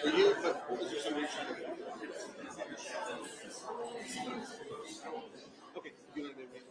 For you, but is there somebody trying to? Okay, you want to wait?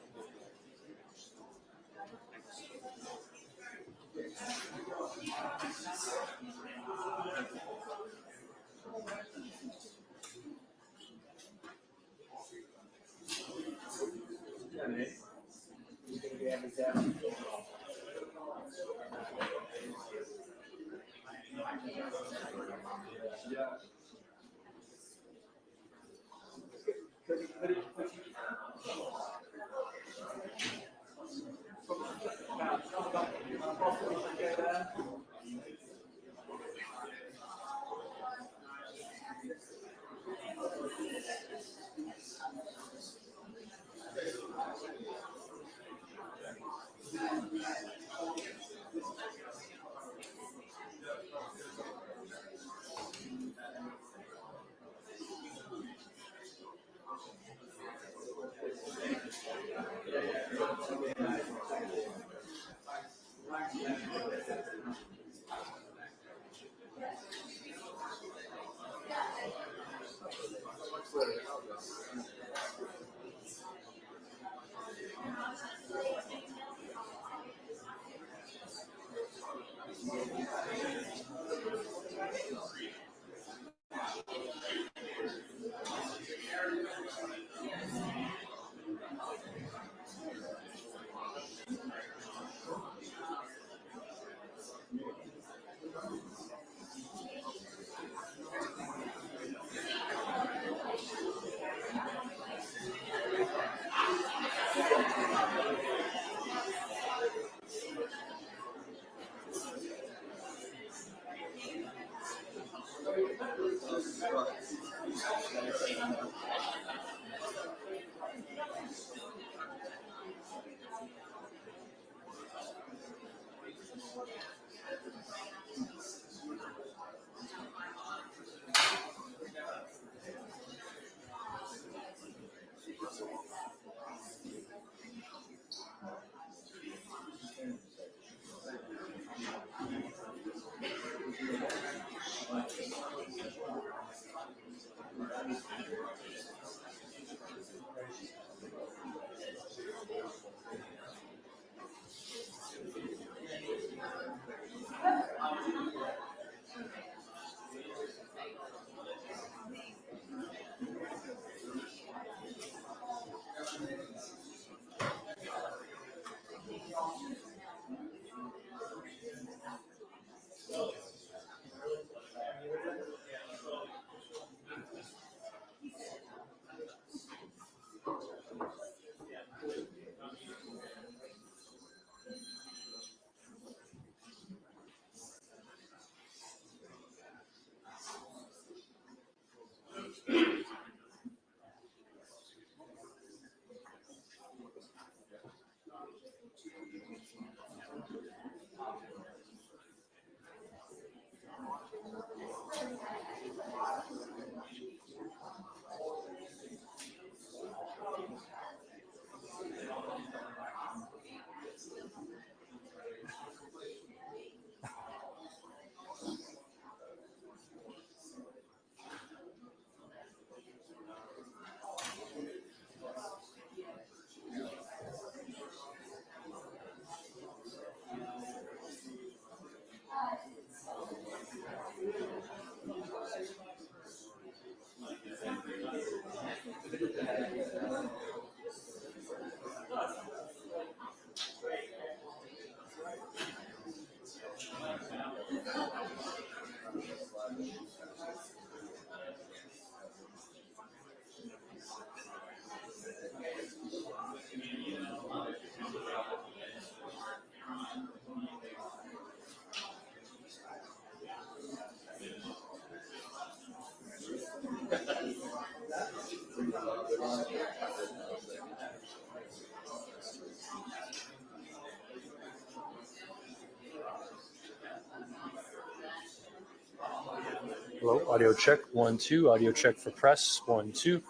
Hello, audio check, 1, 2, audio check for press, 1, 2,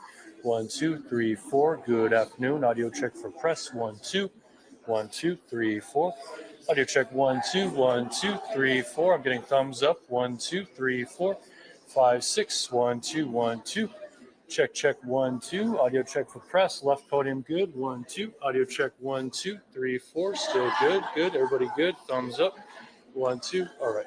1, 2, 3, 4. Good afternoon, audio check for press, 1, 2, 1, 2, 3, 4. Audio check, 1, 2, 1, 2, 3, 4. I'm getting thumbs up, 1, 2, 3, 4, 5, 6, 1, 2, 1, 2. Check, 1, 2. Audio check for press. Left podium good. 1, 2. Audio check 1, 2, 3, 4. Still good. Good. Everybody good. Thumbs up. 1, 2. All right.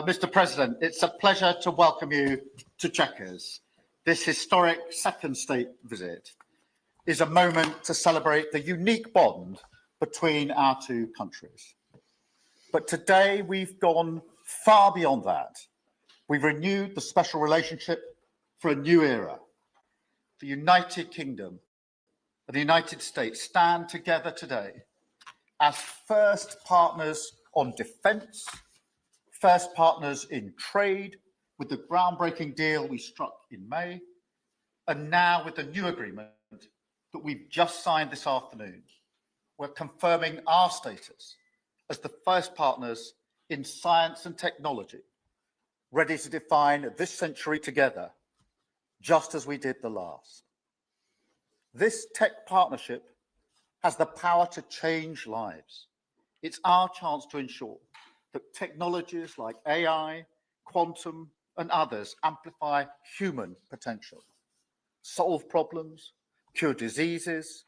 Mr. President, it's a pleasure to welcome you to Chequers. This historic second state visit is a moment to celebrate the unique bond between our two countries. But today we've gone far beyond that. We've renewed the special relationship for a new era. The United Kingdom and the United States stand together today as first partners on defence, first partners in trade with the groundbreaking deal we struck in May, and now with the new agreement that we've just signed this afternoon. We're confirming our status as the first partners in science and technology, ready to define this century together, just as we did the last. This tech partnership has the power to change lives. It's our chance to ensure that technologies like AI, quantum, and others amplify human potential. solve problems, cure diseases,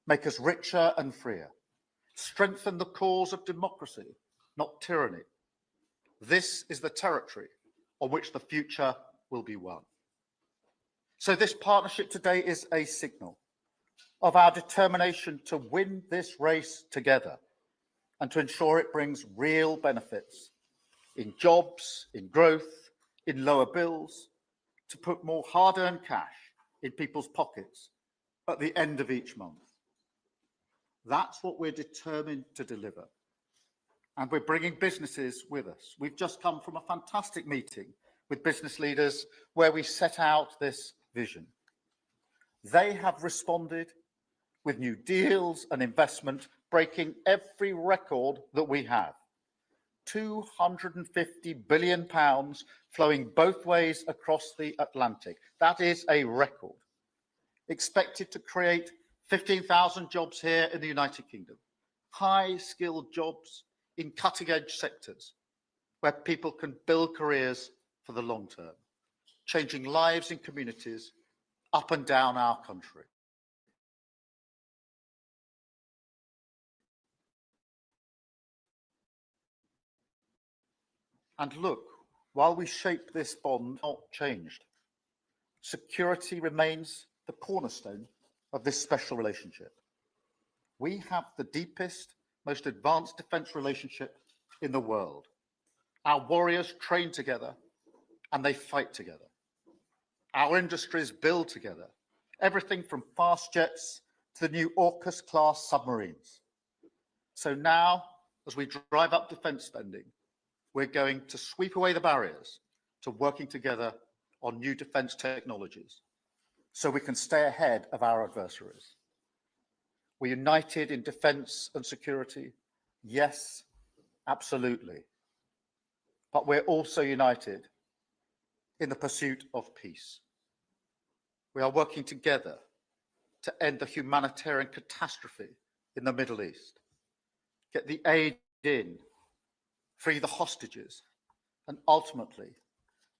make us richer and freer, strengthen the cause of democracy, not tyranny. This is the territory on which the future will be won. So this partnership today is a signal of our determination to win this race together and to ensure it brings real benefits in jobs, in growth, in lower bills, to put more hard-earned cash in people's pockets at the end of each month. That's what we're determined to deliver. And we're bringing businesses with us. We've just come from a fantastic meeting with business leaders where we set out this vision. They have responded with new deals and investment, breaking every record that we have. £250 billion flowing both ways across the Atlantic. That is a record. Expected to create 15,000 jobs here in the United Kingdom. High-skilled jobs in cutting-edge sectors where people can build careers for the long term, changing lives in communities up and down our country. And look, while we shape this bond, not changed. Security remains the cornerstone of this special relationship. We have the deepest, most advanced defence relationship in the world. Our warriors train together and they fight together. Our industries build together, everything from fast jets to the new AUKUS-class submarines. So now, as we drive up defence spending, we're going to sweep away the barriers to working together on new defence technologies so we can stay ahead of our adversaries. We're united in defence and security. Yes, absolutely. But we're also united in the pursuit of peace. We are working together to end the humanitarian catastrophe in the Middle East, get the aid in, free the hostages, and ultimately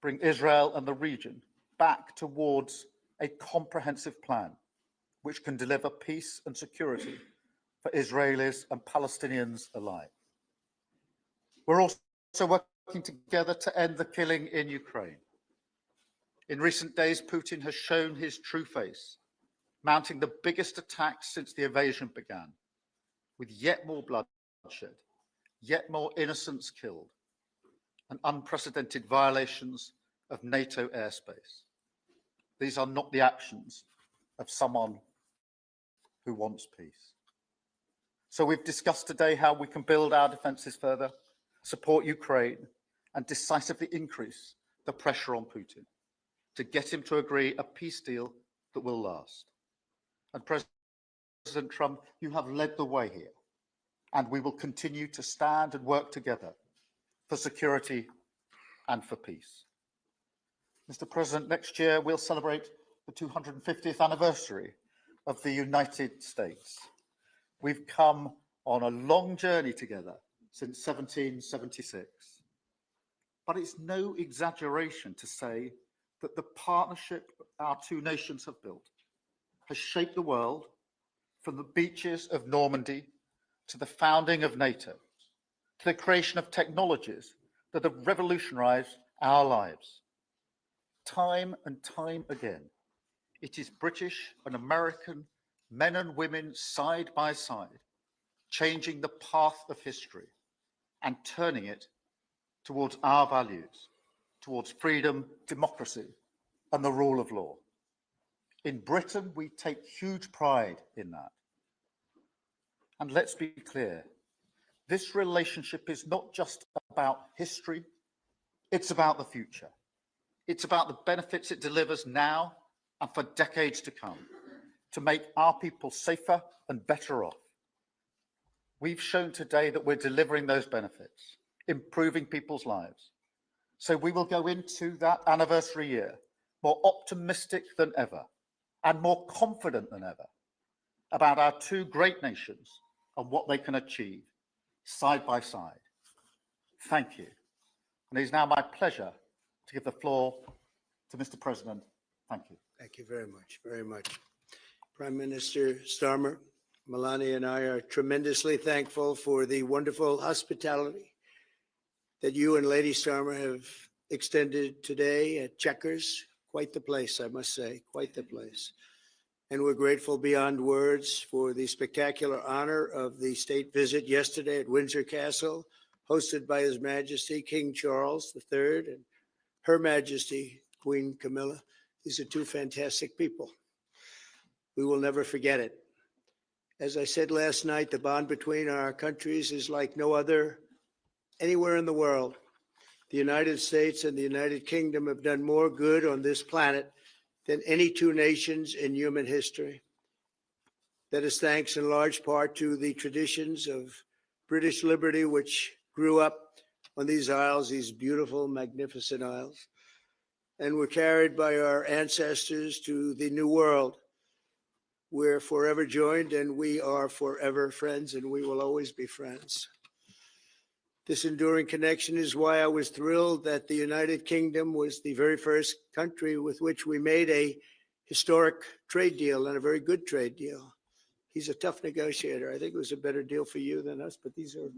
bring Israel and the region back towards a comprehensive plan which can deliver peace and security for Israelis and Palestinians alike. We're also working together to end the killing in Ukraine. In recent days, Putin has shown his true face, mounting the biggest attacks since the invasion began, with yet more bloodshed, yet more innocents killed, and unprecedented violations of NATO airspace. These are not the actions of someone who wants peace. So we've discussed today how we can build our defences further, support Ukraine, and decisively increase the pressure on Putin to get him to agree a peace deal that will last. And President Trump, you have led the way here, and we will continue to stand and work together for security and for peace. Mr. President, next year we'll celebrate the 250th anniversary of the United States. We've come on a long journey together since 1776. But it's no exaggeration to say that the partnership our two nations have built has shaped the world from the beaches of Normandy to the founding of NATO, to the creation of technologies that have revolutionized our lives. Time and time again, it is British and American men and women side by side, changing the path of history and turning it towards our values, towards freedom, democracy, and the rule of law. In Britain, we take huge pride in that. And let's be clear, this relationship is not just about history, it's about the future. It's about the benefits it delivers now and for decades to come, to make our people safer and better off. We've shown today that we're delivering those benefits, improving people's lives. So we will go into that anniversary year more optimistic than ever and more confident than ever about our two great nations and what they can achieve side by side. Thank you. And it is now my pleasure to give the floor to Mr. President. Thank you. Thank you very much, very much. Prime Minister Starmer, Melania and I are tremendously thankful for the wonderful hospitality that you and Lady Starmer have extended today at Chequers. Quite the place, I must say, quite the place. And we're grateful beyond words for the spectacular honor of the state visit yesterday at Windsor Castle, hosted by His Majesty King Charles III and Her Majesty Queen Camilla. These are two fantastic people. We will never forget it. As I said last night, the bond between our countries is like no other anywhere in the world. The United States and the United Kingdom have done more good on this planet than any two nations in human history. That is thanks in large part to the traditions of British liberty, which grew up on these isles, these beautiful, magnificent isles, and were carried by our ancestors to the New World. We're forever joined, and we are forever friends, and we will always be friends. This enduring connection is why I was thrilled that the United Kingdom was the very first country with which we made a historic trade deal, and a very good trade deal. He's a tough negotiator. I think it was a better deal for you than us, but these are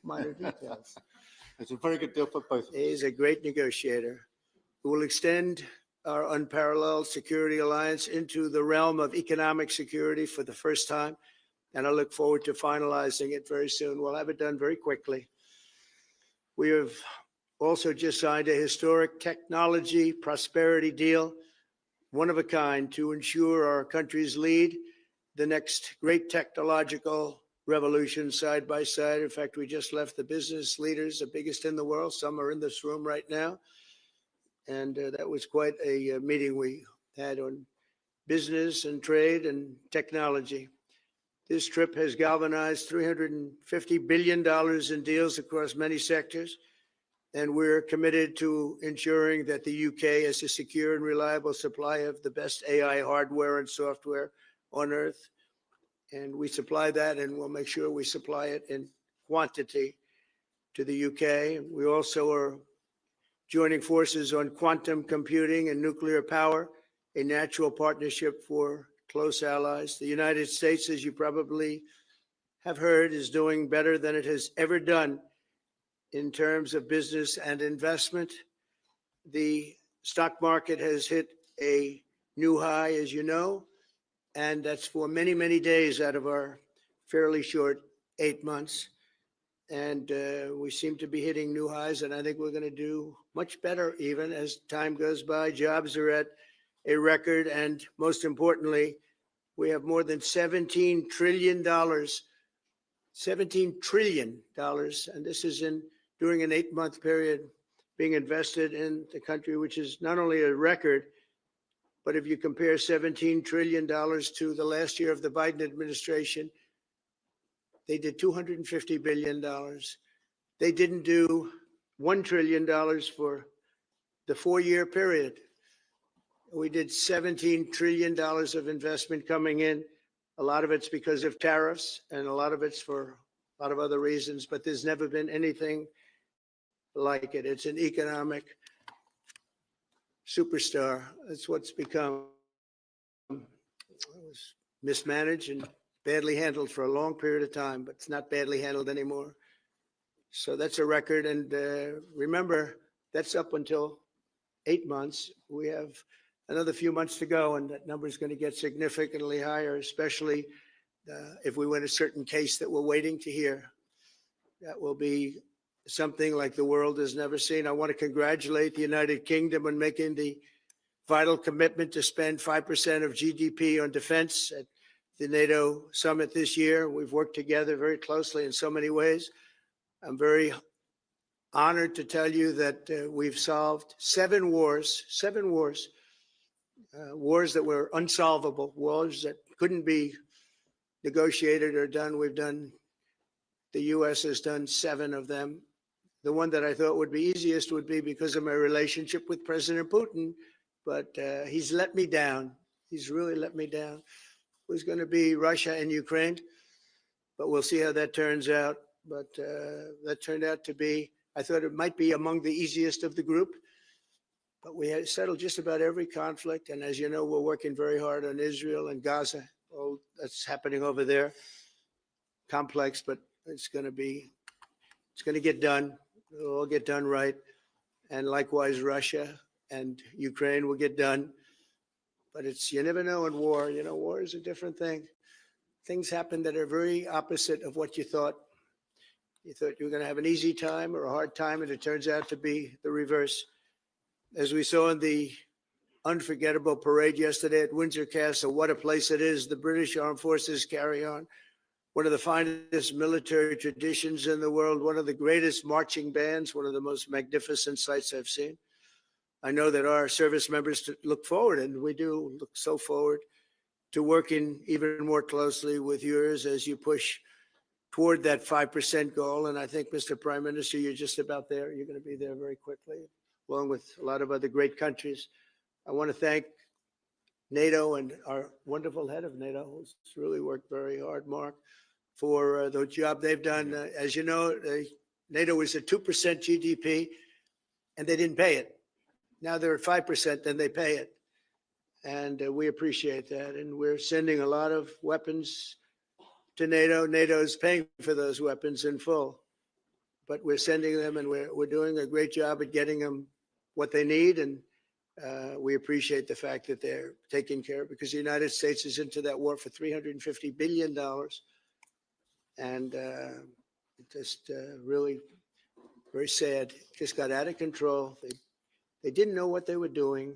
minor details. It's a very good deal for both of us. He's a great negotiator who will extend our unparalleled security alliance into the realm of economic security for the first time, and I look forward to finalizing it very soon. We'll have it done very quickly. We have also just signed a historic technology prosperity deal, one of a kind, to ensure our countries lead the next great technological revolution side by side. In fact, we just left the business leaders, the biggest in the world. Some are in this room right now. And that was quite a meeting we had on business and trade and technology. This trip has galvanized $350 billion in deals across many sectors, and we're committed to ensuring that the UK has a secure and reliable supply of the best AI hardware and software on Earth. And we supply that, and we'll make sure we supply it in quantity to the UK. We also are joining forces on quantum computing and nuclear power, a natural partnership for close allies. The United States, as you probably have heard, is doing better than it has ever done in terms of business and investment. The stock market has hit a new high, as you know, and that's for many, many days out of our fairly short 8 months. And we seem to be hitting new highs, and I think we're going to do much better even as time goes by. Jobs are at a record, and most importantly, we have more than $17 trillion, $17 trillion, and this is during an 8-month period being invested in the country, which is not only a record, but if you compare $17 trillion to the last year of the Biden administration, they did $250 billion. They didn't do $1 trillion for the 4-year period. We did $17 trillion of investment coming in. A lot of it's because of tariffs, and a lot of it's for a lot of other reasons, but there's never been anything like it. It's an economic superstar. That's what's become. It was mismanaged and badly handled for a long period of time, but it's not badly handled anymore. So that's a record. And remember, that's up until 8 months. We have another few months to go, and that number is going to get significantly higher, especially if we win a certain case that we're waiting to hear. That will be something like the world has never seen. I want to congratulate the United Kingdom on making the vital commitment to spend 5% of GDP on defense at the NATO summit this year. We've worked together very closely in so many ways. I'm very honored to tell you that we've solved 7 wars, wars that were unsolvable, wars that couldn't be negotiated or done. The U.S. has done 7 of them. The one that I thought would be easiest would be because of my relationship with President Putin, but he's let me down. He's really let me down. It was going to be Russia and Ukraine, but we'll see how that turns out. But that turned out to be, I thought it might be among the easiest of the group, But we have settled just about every conflict. And as you know, we're working very hard on Israel and Gaza. All that's happening over there. Complex, but it's going to get done. It'll all get done right. And likewise, Russia and Ukraine will get done. But you never know in war. You know, war is a different thing. Things happen that are very opposite of what you thought. You thought you were going to have an easy time or a hard time, and it turns out to be the reverse. As we saw in the unforgettable parade yesterday at Windsor Castle, what a place it is. The British Armed Forces carry on one of the finest military traditions in the world, one of the greatest marching bands, one of the most magnificent sights I've seen. I know that our service members look forward, and we do look so forward to working even more closely with yours as you push toward that 5% goal. And I think, Mr. Prime Minister, you're just about there. You're going to be there very quickly, along with a lot of other great countries. I want to thank NATO and our wonderful head of NATO, who's really worked very hard, Mark, for the job they've done. As you know, NATO was at 2% GDP, and they didn't pay it. Now they're at 5%, then they pay it. And we appreciate that. And we're sending a lot of weapons to NATO. NATO is paying for those weapons in full. But we're sending them, and we're doing a great job at getting them what they need. And we appreciate the fact that they're taken care of, because the United States is into that war for $350 billion. And just really very sad. Just got out of control. They didn't know what they were doing.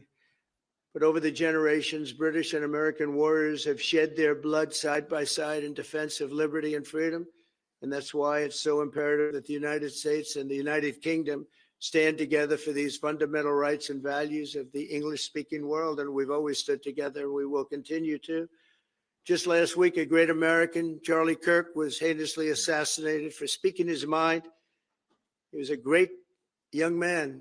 But over the generations, British and American warriors have shed their blood side by side in defense of liberty and freedom. And that's why it's so imperative that the United States and the United Kingdom stand together for these fundamental rights and values of the English-speaking world. And we've always stood together, and we will continue to. Just last week, a great American, Charlie Kirk, was heinously assassinated for speaking his mind. He was a great young man.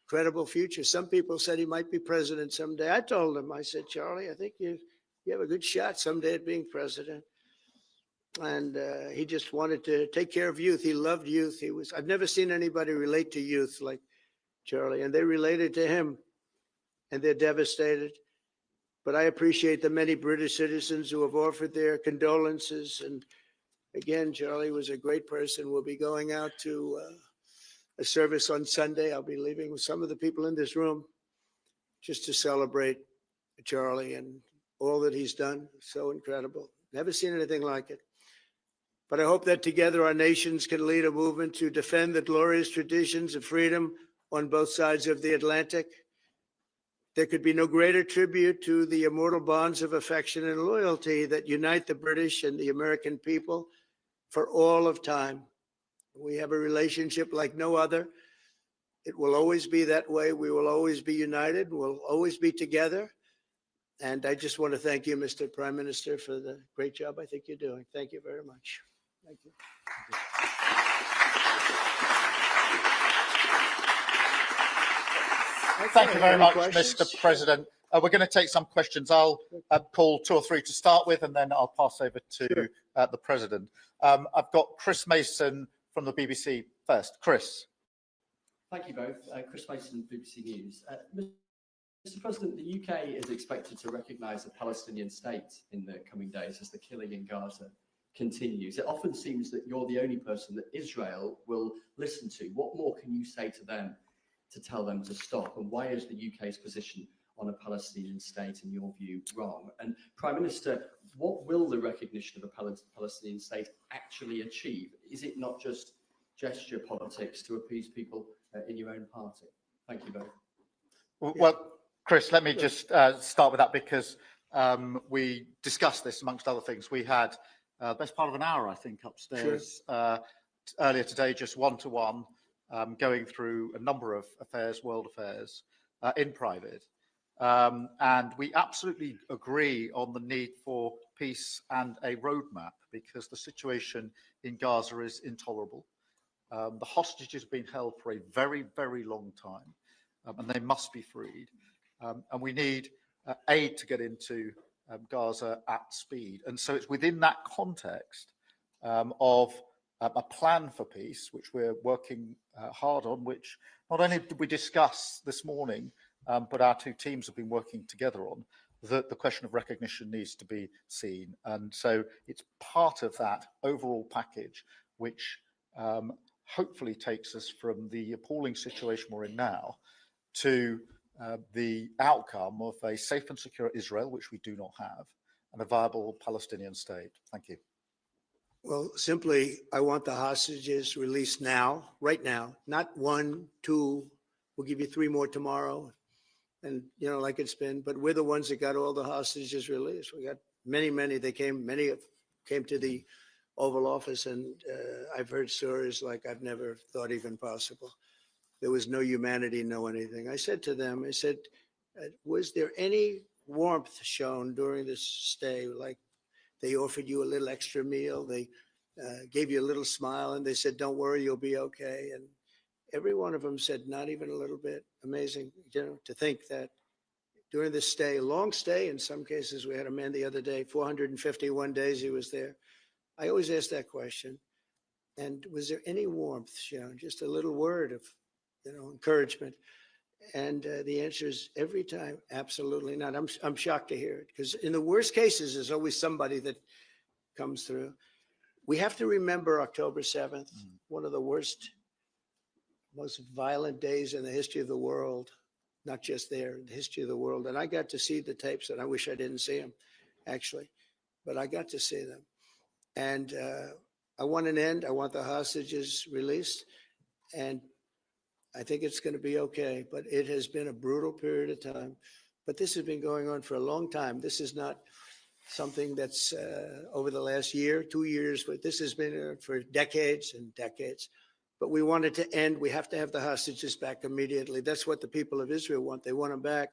Incredible future. Some people said he might be president someday. I told him, I said, Charlie, I think you have a good shot someday at being president. And he just wanted to take care of youth. He loved youth. I've never seen anybody relate to youth like Charlie, and they related to him, and they're devastated. But I appreciate the many British citizens who have offered their condolences. And again, Charlie was a great person. We'll be going out to a service on Sunday. I'll be leaving with some of the people in this room just to celebrate Charlie and all that he's done. So incredible. Never seen anything like it. But I hope that together our nations can lead a movement to defend the glorious traditions of freedom on both sides of the Atlantic. There could be no greater tribute to the immortal bonds of affection and loyalty that unite the British and the American people for all of time. We have a relationship like no other. It will always be that way. We will always be united. We'll always be together. And I just want to thank you, Mr. Prime Minister, for the great job I think you're doing. Thank you very much. Thank you. Thank you very Any much, questions? Mr. President. We're going to take some questions. I'll pull two or three to start with, and then I'll pass over to the President. I've got Chris Mason from the BBC first. Chris. Thank you both. Chris Mason, BBC News. Mr. President, the UK is expected to recognise a Palestinian state in the coming days as the killing in Gaza continues. It often seems that you're the only person that Israel will listen to. What more can you say to them to tell them to stop? And why is the UK's position on a Palestinian state, in your view, wrong? And Prime Minister, what will the recognition of a Palestinian state actually achieve? Is it not just gesture politics to appease people in your own party? Thank you both. Well, Chris, let me just start with that, because we discussed this amongst other things. We had the best part of an hour, I think, upstairs earlier today, just one-to-one, going through a number of affairs, world affairs, in private. And we absolutely agree on the need for peace and a roadmap, because the situation in Gaza is intolerable. The hostages have been held for a very, very long time, and they must be freed. And we need aid to get into Gaza at speed. And so it's within that context of a plan for peace, which we're working hard on, which not only did we discuss this morning, but our two teams have been working together on, that the question of recognition needs to be seen. And so it's part of that overall package, which hopefully takes us from the appalling situation we're in now to the outcome of a safe and secure Israel, which we do not have, and a viable Palestinian state. Thank you. Well, simply, I want the hostages released now, right now, not 1, 2, we'll give you 3 more tomorrow. And, you know, like it's been, but we're the ones that got all the hostages released. We got many, many came to the Oval Office, and I've heard stories like I've never thought even possible. There was no humanity, no anything. I said to them, I said, was there any warmth shown during this stay? Like they offered you a little extra meal, they gave you a little smile, and they said, don't worry, you'll be okay. And every one of them said, not even a little bit. Amazing, you know, to think that during this stay, long stay, in some cases, we had a man the other day, 451 days he was there. I always ask that question. And was there any warmth shown? Just a little word of, you know, encouragement. And the answer is every time, absolutely not. I'm shocked to hear it, because in the worst cases, there's always somebody that comes through. We have to remember October 7th, one of the worst, most violent days in the history of the world, not just there, the history of the world. And I got to see the tapes, and I wish I didn't see them, actually, but I got to see them. And I want an end. I want the hostages released. And I think it's going to be okay, but it has been a brutal period of time. But this has been going on for a long time. This is not something that's over the last year, 2 years, but this has been for decades and decades. But we want it to end. We have to have the hostages back immediately. That's what the people of Israel want. They want them back.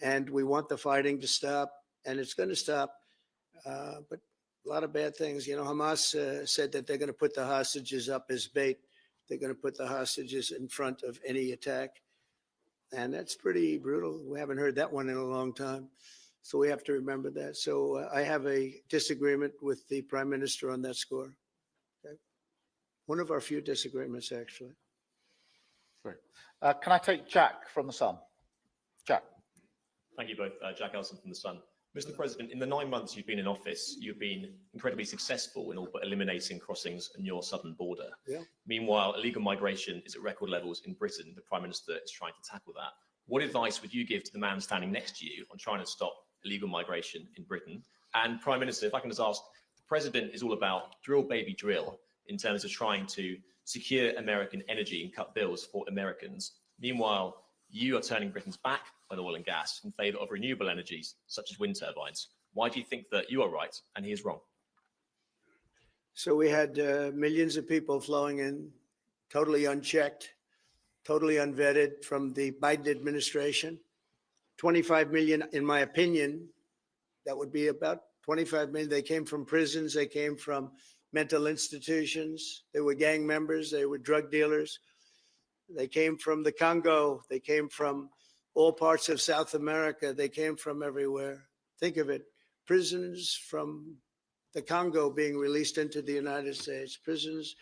And we want the fighting to stop, and it's going to stop. But a lot of bad things. You know, Hamas said that they're going to put the hostages up as bait. They're going to put the hostages in front of any attack. And that's pretty brutal. We haven't heard that one in a long time. So we have to remember that. So I have a disagreement with the Prime Minister on that score. Okay? One of our few disagreements, actually. Great. Can I take Jack from The Sun? Jack. Thank you both. Jack Elson from The Sun. Mr. President, in the 9 months you've been in office, you've been incredibly successful in all but eliminating crossings on your southern border. Yeah. Meanwhile, illegal migration is at record levels in Britain. The Prime Minister is trying to tackle that. What advice would you give to the man standing next to you on trying to stop illegal migration in Britain? And Prime Minister, if I can just ask, the President is all about drill, baby, drill in terms of trying to secure American energy and cut bills for Americans. Meanwhile, you are turning Britain's back on oil and gas in favour of renewable energies, such as wind turbines. Why do you think that you are right and he is wrong? So we had millions of people flowing in, totally unchecked, totally unvetted from the Biden administration. 25 million, in my opinion, that would be about 25 million. They came from prisons. They came from mental institutions. They were gang members. They were drug dealers. They came from the Congo. They came from all parts of South America. They came from everywhere. Think of it, prisons from the Congo being released into the United States, prisons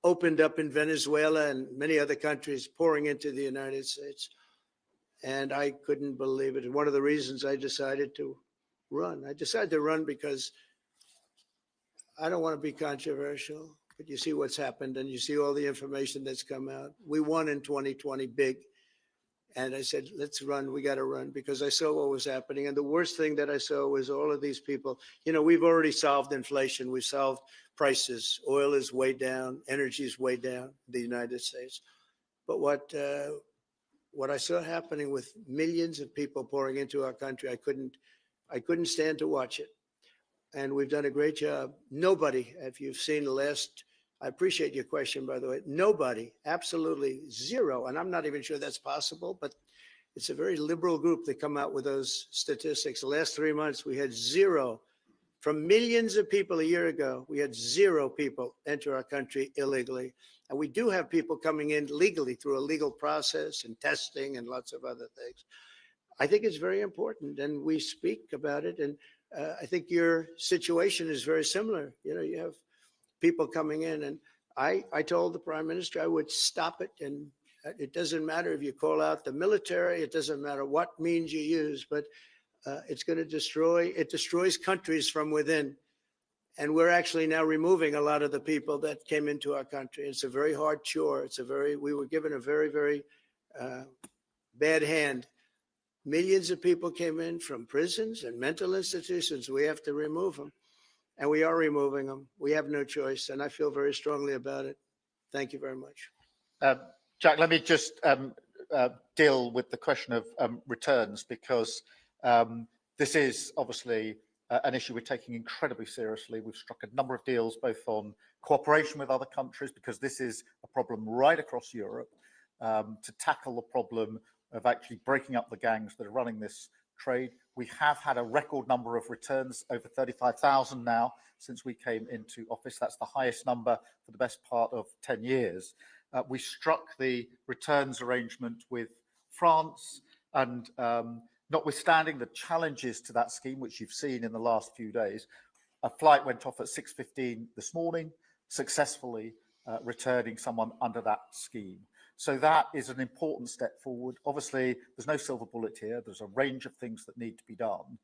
opened up in Venezuela and many other countries pouring into the United States. And I couldn't believe it. And one of the reasons I decided to run, because I don't want to be controversial, but you see what's happened and you see all the information that's come out. We won in 2020 big. And I said, let's run. We got to run, because I saw what was happening. And the worst thing that I saw was all of these people. You know, we've already solved inflation. We've solved prices. Oil is way down. Energy is way down in the United States. But what I saw happening with millions of people pouring into our country, I couldn't stand to watch it. And we've done a great job. Nobody, if you've seen the last, I appreciate your question, by the way. Nobody, absolutely zero, and I'm not even sure that's possible, but it's a very liberal group that come out with those statistics. The last 3 months, we had zero. From millions of people a year ago, we had zero people enter our country illegally. And we do have people coming in legally through a legal process and testing and lots of other things. I think it's very important, and we speak about it. And I think your situation is very similar. You know, you have people coming in, and I told the prime minister I would stop it, and it doesn't matter if you call out the military, it doesn't matter what means you use, but it's going to destroy, it destroys countries from within. And we're actually now removing a lot of the people that came into our country. It's a very hard chore. We were given a very, very bad hand. Millions of people came in from prisons and mental institutions. We have to remove them. And we are removing them. We have no choice. And I feel very strongly about it. Thank you very much. Jack, let me just deal with the question of returns, because this is obviously an issue we're taking incredibly seriously. We've struck a number of deals, both on cooperation with other countries, because this is a problem right across Europe, to tackle the problem of actually breaking up the gangs that are running this trade. We have had a record number of returns, over 35,000 now since we came into office. That's the highest number for the best part of 10 years. We struck the returns arrangement with France, and notwithstanding the challenges to that scheme, which you've seen in the last few days, a flight went off at 6:15 this morning, successfully returning someone under that scheme. So that is an important step forward. Obviously, there's no silver bullet here. There's a range of things that need to be done.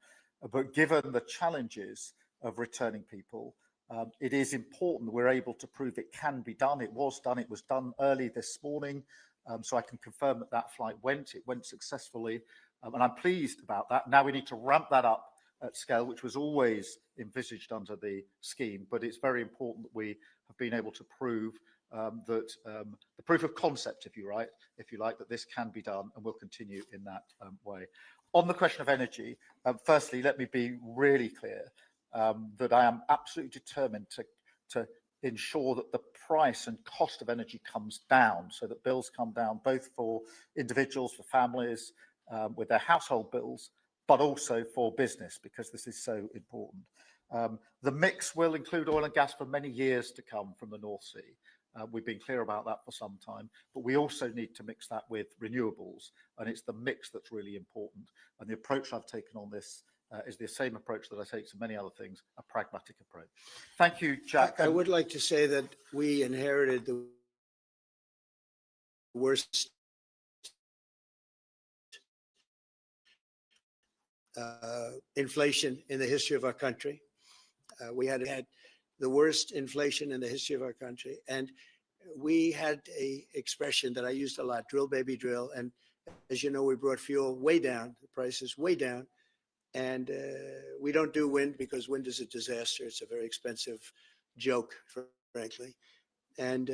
But given the challenges of returning people, it is important that we're able to prove it can be done. It was done. It was done early this morning. So I can confirm that that flight went. It went successfully. And I'm pleased about that. Now we need to ramp that up at scale, which was always envisaged under the scheme. But it's very important that we have been able to prove that the proof of concept, if you like, that this can be done, and will continue in that way. On the question of energy, firstly, let me be really clear that I am absolutely determined to ensure that the price and cost of energy comes down, so that bills come down, both for individuals, for families, with their household bills, but also for business, because this is so important. The mix will include oil and gas for many years to come from the North Sea. We've been clear about that for some time, but we also need to mix that with renewables, and it's the mix that's really important. And the approach I've taken on this is the same approach that I take to many other things, a pragmatic approach. Thank you, Jack. I would like to say that we inherited the worst inflation in the history of our country. We had the worst inflation in the history of our country. And we had a expression that I used a lot, drill, baby, drill. And as you know, we brought fuel way down, the prices way down. And we don't do wind because wind is a disaster. It's a very expensive joke, frankly. And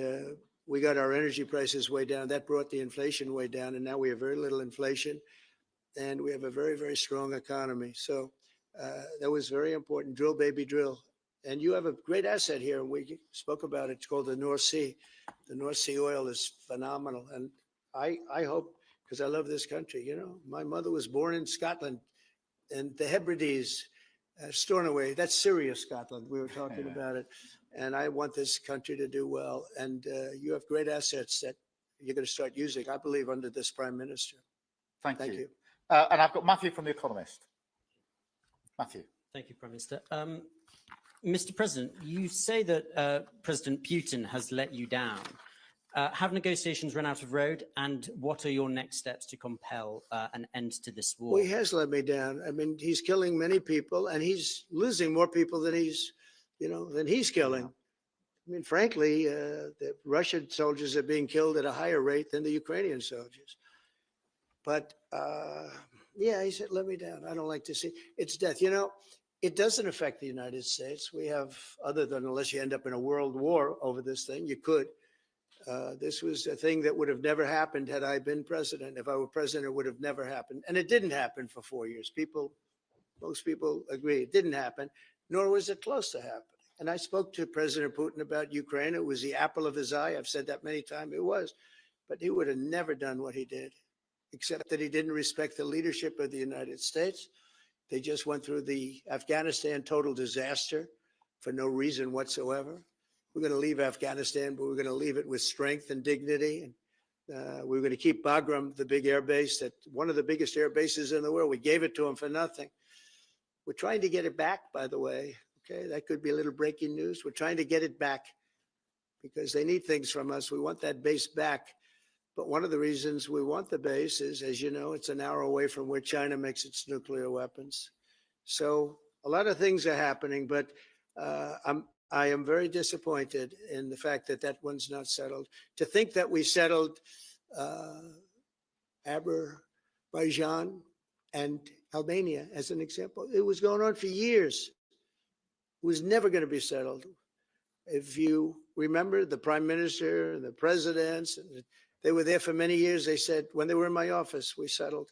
we got our energy prices way down. That brought the inflation way down. And now we have very little inflation. And we have a very, very strong economy. So that was very important. Drill, baby, drill. And you have a great asset here. And we spoke about it. It's called the North Sea. The North Sea oil is phenomenal. And I hope, because I love this country, you know, my mother was born in Scotland, and the Hebrides, Stornoway, that's serious Scotland. We were talking about it. And I want this country to do well. And you have great assets that you're going to start using, I believe, under this prime minister. Thank you. And I've got Matthew from The Economist. Matthew. Thank you, Prime Minister. Mr. President, you say that President Putin has let you down. Have negotiations run out of road? And what are your next steps to compel an end to this war? Well, he has let me down. I mean, he's killing many people, and he's losing more people than he's killing. I mean, frankly, the Russian soldiers are being killed at a higher rate than the Ukrainian soldiers. But yeah, he said, let me down. I don't like to see it's death. You know, it doesn't affect the United States. We have, other than unless you end up in a world war over this thing, you could. This was a thing that would have never happened had I been president. If I were president, it would have never happened. And it didn't happen for 4 years. Most people agree it didn't happen, nor was it close to happening. And I spoke to President Putin about Ukraine. It was the apple of his eye. I've said that many times. It was. But he would have never done what he did, except that he didn't respect the leadership of the United States. They just went through the Afghanistan total disaster for no reason whatsoever. We're going to leave Afghanistan, but we're going to leave it with strength and dignity. And we're going to keep Bagram, the big air base, that one of the biggest air bases in the world. We gave it to them for nothing. We're trying to get it back, by the way. Okay, that could be a little breaking news. We're trying to get it back. because they need things from us. We want that base back. But one of the reasons we want the base is, as you know, it's an hour away from where China makes its nuclear weapons. So a lot of things are happening, but I am very disappointed in the fact that that one's not settled. To think that we settled Azerbaijan and Albania as an example, it was going on for years. It was never going to be settled. If you remember, the prime minister and the presidents, they were there for many years. They said, when they were in my office, we settled.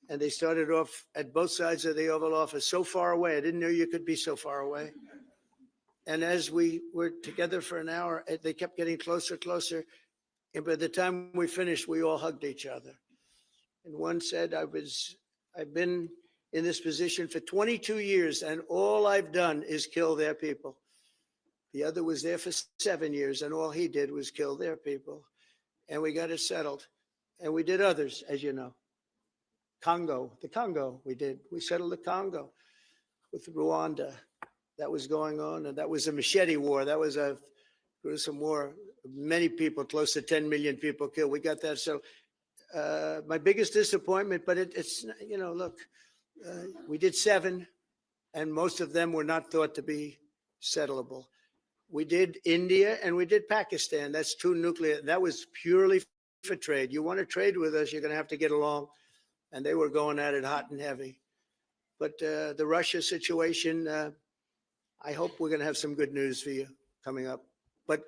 And they started off at both sides of the Oval Office, so far away. I didn't know you could be so far away. And as we were together for an hour, they kept getting closer, closer. And by the time we finished, we all hugged each other. And one said, I've been in this position for 22 years, and all I've done is kill their people. The other was there for 7 years, and all he did was kill their people. And we got it settled. And we did others, as you know. The Congo, we settled the Congo with Rwanda. That was going on, and that was a machete war. That was a gruesome war. Many people, close to 10 million people killed. We got that. So my biggest disappointment, but it's, you know, look, we did 7, and most of them were not thought to be settleable. We did India and we did Pakistan. That's 2 nuclear. That was purely for trade. You want to trade with us, you're going to have to get along. And they were going at it hot and heavy. But the Russia situation, I hope we're going to have some good news for you coming up. But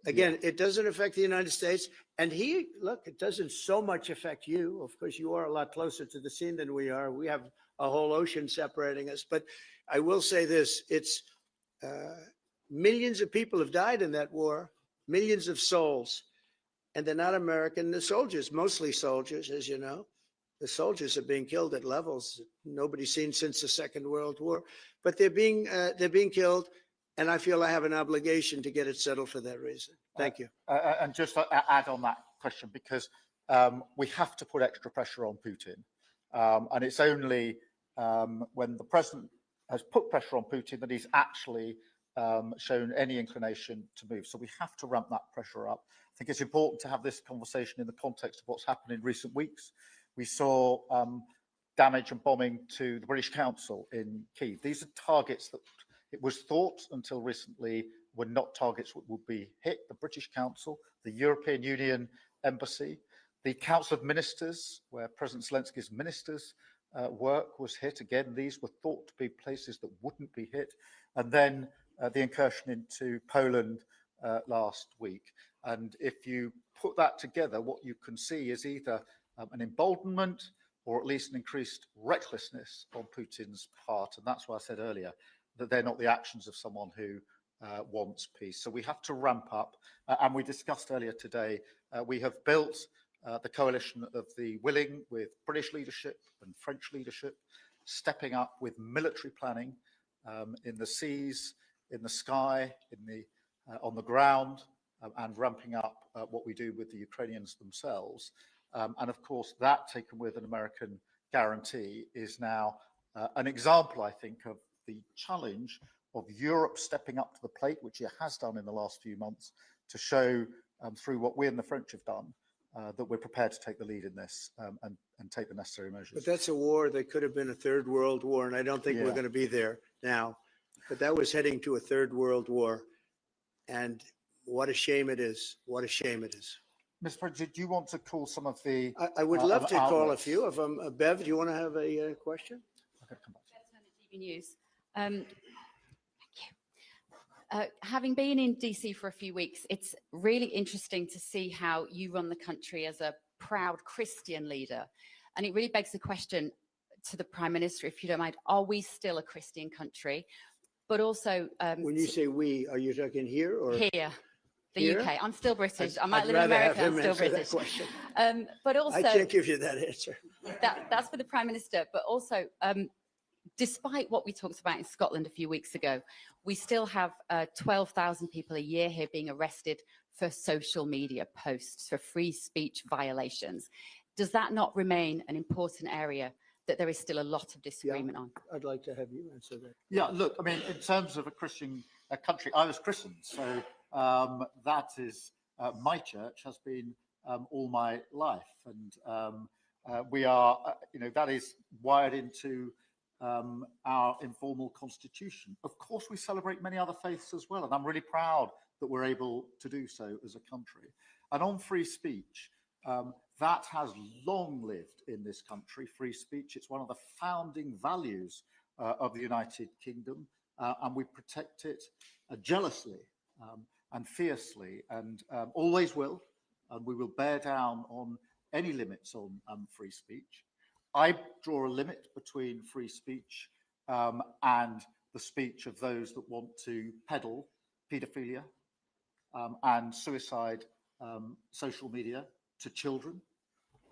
again, it doesn't affect the United States. And look, it doesn't so much affect you. Of course, you are a lot closer to the scene than we are. We have a whole ocean separating us. But I will say this, it's millions of people have died in that war, millions of souls. And they're not American. The soldiers, mostly soldiers, as you know. The soldiers are being killed at levels nobody's seen since the Second World War, but they're being killed, and I feel I have an obligation to get it settled for that reason. Thank you. And just to add on that question, because we have to put extra pressure on Putin, and it's only when the president has put pressure on Putin that he's actually shown any inclination to move. So we have to ramp that pressure up. I think it's important to have this conversation in the context of what's happened in recent weeks. We saw damage and bombing to the British Council in Kyiv. These are targets that it was thought until recently were not targets that would be hit. The British Council, the European Union Embassy, the Council of Ministers, where President Zelensky's ministers work was hit. Again, these were thought to be places that wouldn't be hit. And then the incursion into Poland last week. And if you put that together, what you can see is either an emboldenment or at least an increased recklessness on Putin's part. And that's why I said earlier that they're not the actions of someone who wants peace. So we have to ramp up. And we discussed earlier today, we have built the coalition of the willing with British leadership and French leadership, stepping up with military planning in the seas, in the sky, on the ground, and ramping up what we do with the Ukrainians themselves. And of course, that taken with an American guarantee is now an example, I think, of the challenge of Europe stepping up to the plate, which it has done in the last few months, to show through what we and the French have done, that we're prepared to take the lead in this and take the necessary measures. But that's a war that could have been a third world war, and I don't think we're going to be there now. But that was heading to a third world war, and what a shame it is. What a shame it is. Mr. President, do you want to call some of the I would love to call a outlets? few of them. Bev, do you want to have a question? Okay, come back. TV News. Thank you. Having been in DC for a few weeks, it's really interesting to see how you run the country as a proud Christian leader. And it really begs the question to the Prime Minister, if you don't mind, are we still a Christian country? But also... when you say we, are you talking here or? Here. The Here? UK. I'm still British. I might I'd live in rather have America. I'm him still answer that British. question. But also, I can't give you that answer. that's for the Prime Minister. But also, despite what we talked about in Scotland a few weeks ago, we still have 12,000 people a year here being arrested for social media posts, for free speech violations. Does that not remain an important area that there is still a lot of disagreement on? I'd like to have you answer that. Yeah, look, I mean, in terms of a Christian country, I was christened, so that is my church has been all my life, and we are, that is wired into our informal constitution. Of course, we celebrate many other faiths as well, and I'm really proud that we're able to do so as a country. And on free speech, that has long lived in this country, free speech. It's one of the founding values of the United Kingdom, and we protect it jealously and fiercely, and always will, and we will bear down on any limits on free speech. I draw a limit between free speech and the speech of those that want to peddle paedophilia and suicide social media to children.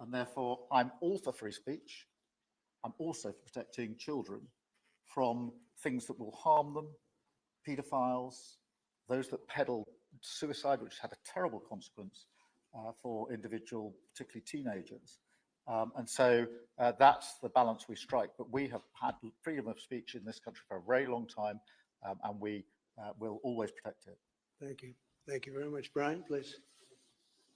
And therefore, I'm all for free speech. I'm also for protecting children from things that will harm them, paedophiles, those that peddle suicide, which had a terrible consequence for individual, particularly teenagers. And so that's the balance we strike. But we have had freedom of speech in this country for a very long time, and we will always protect it. Thank you. Thank you very much. Brian, please.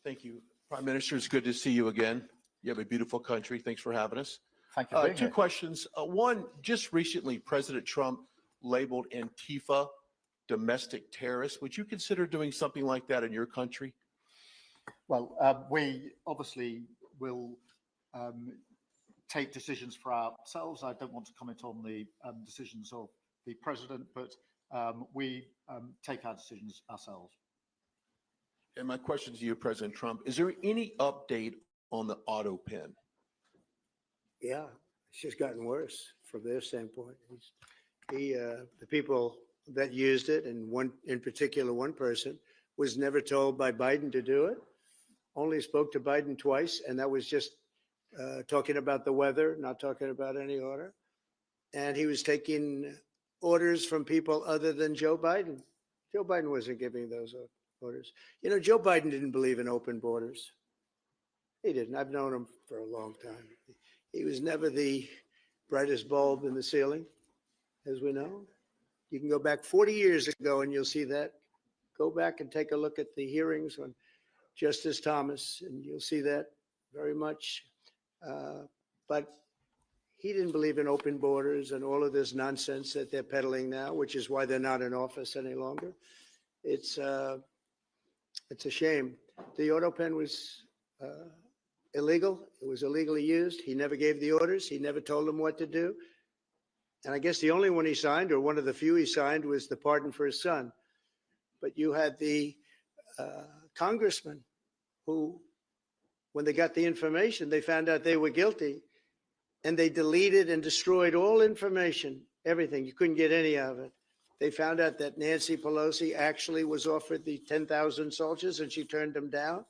Thank you. Prime Minister, it's good to see you again. You have a beautiful country. Thanks for having us. Thank you for being Two here. questions. One, just recently, President Trump labeled Antifa domestic terrorists. Would you consider doing something like that in your country? Well, we obviously will take decisions for ourselves. I don't want to comment on the decisions of the president, but we take our decisions ourselves. And my question to you, President Trump, is there any update on the auto pen? Yeah, it's just gotten worse from their standpoint. The people that used it, and one in particular, one person was never told by Biden to do it. Only spoke to Biden twice, and that was just talking about the weather, not talking about any order. And he was taking orders from people other than Joe Biden. Joe Biden wasn't giving those orders. You know, Joe Biden didn't believe in open borders. He didn't. I've known him for a long time. He was never the brightest bulb in the ceiling, as we know. You can go back 40 years ago and you'll see that. Go back and take a look at the hearings on Justice Thomas, and you'll see that very much. But he didn't believe in open borders and all of this nonsense that they're peddling now, which is why they're not in office any longer. It's a shame. The auto pen was illegal. It was illegally used. He never gave the orders. He never told them what to do. And I guess the only one he signed, or one of the few he signed, was the pardon for his son. But you had the congressman who, when they got the information, they found out they were guilty, and they deleted and destroyed all information, everything. You couldn't get any of it. They found out that Nancy Pelosi actually was offered the 10,000 soldiers, and she turned them down.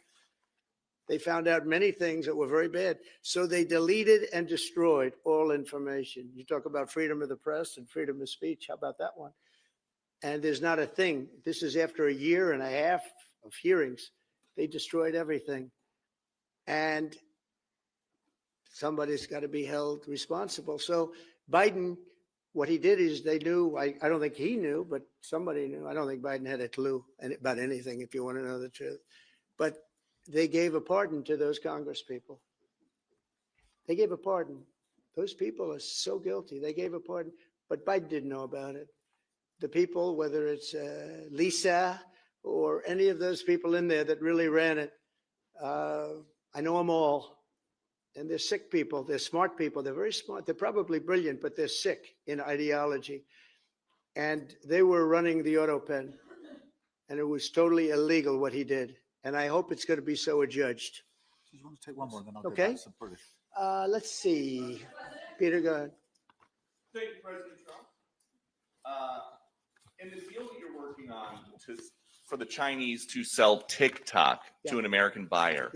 They found out many things that were very bad. So they deleted and destroyed all information. You talk about freedom of the press and freedom of speech. How about that one? And there's not a thing. This is after a year and a half of hearings. They destroyed everything. And somebody's got to be held responsible. So Biden, what he did is they knew, I don't think he knew, but somebody knew. I don't think Biden had a clue about anything, if you want to know the truth. But they gave a pardon to those Congress people. They gave a pardon. Those people are so guilty. They gave a pardon, but Biden didn't know about it. The people, whether it's Lisa or any of those people in there that really ran it, I know them all. And they're sick people. They're smart people. They're very smart. They're probably brilliant, but they're sick in ideology. And they were running the auto pen, and it was totally illegal what he did. And I hope it's going to be so adjudged. Do you want to take one more, and then I'll Okay. go back to some British? Let's see. Peter, go ahead. Thank you, President Trump. In the deal that you're working on for the Chinese to sell TikTok to an American buyer,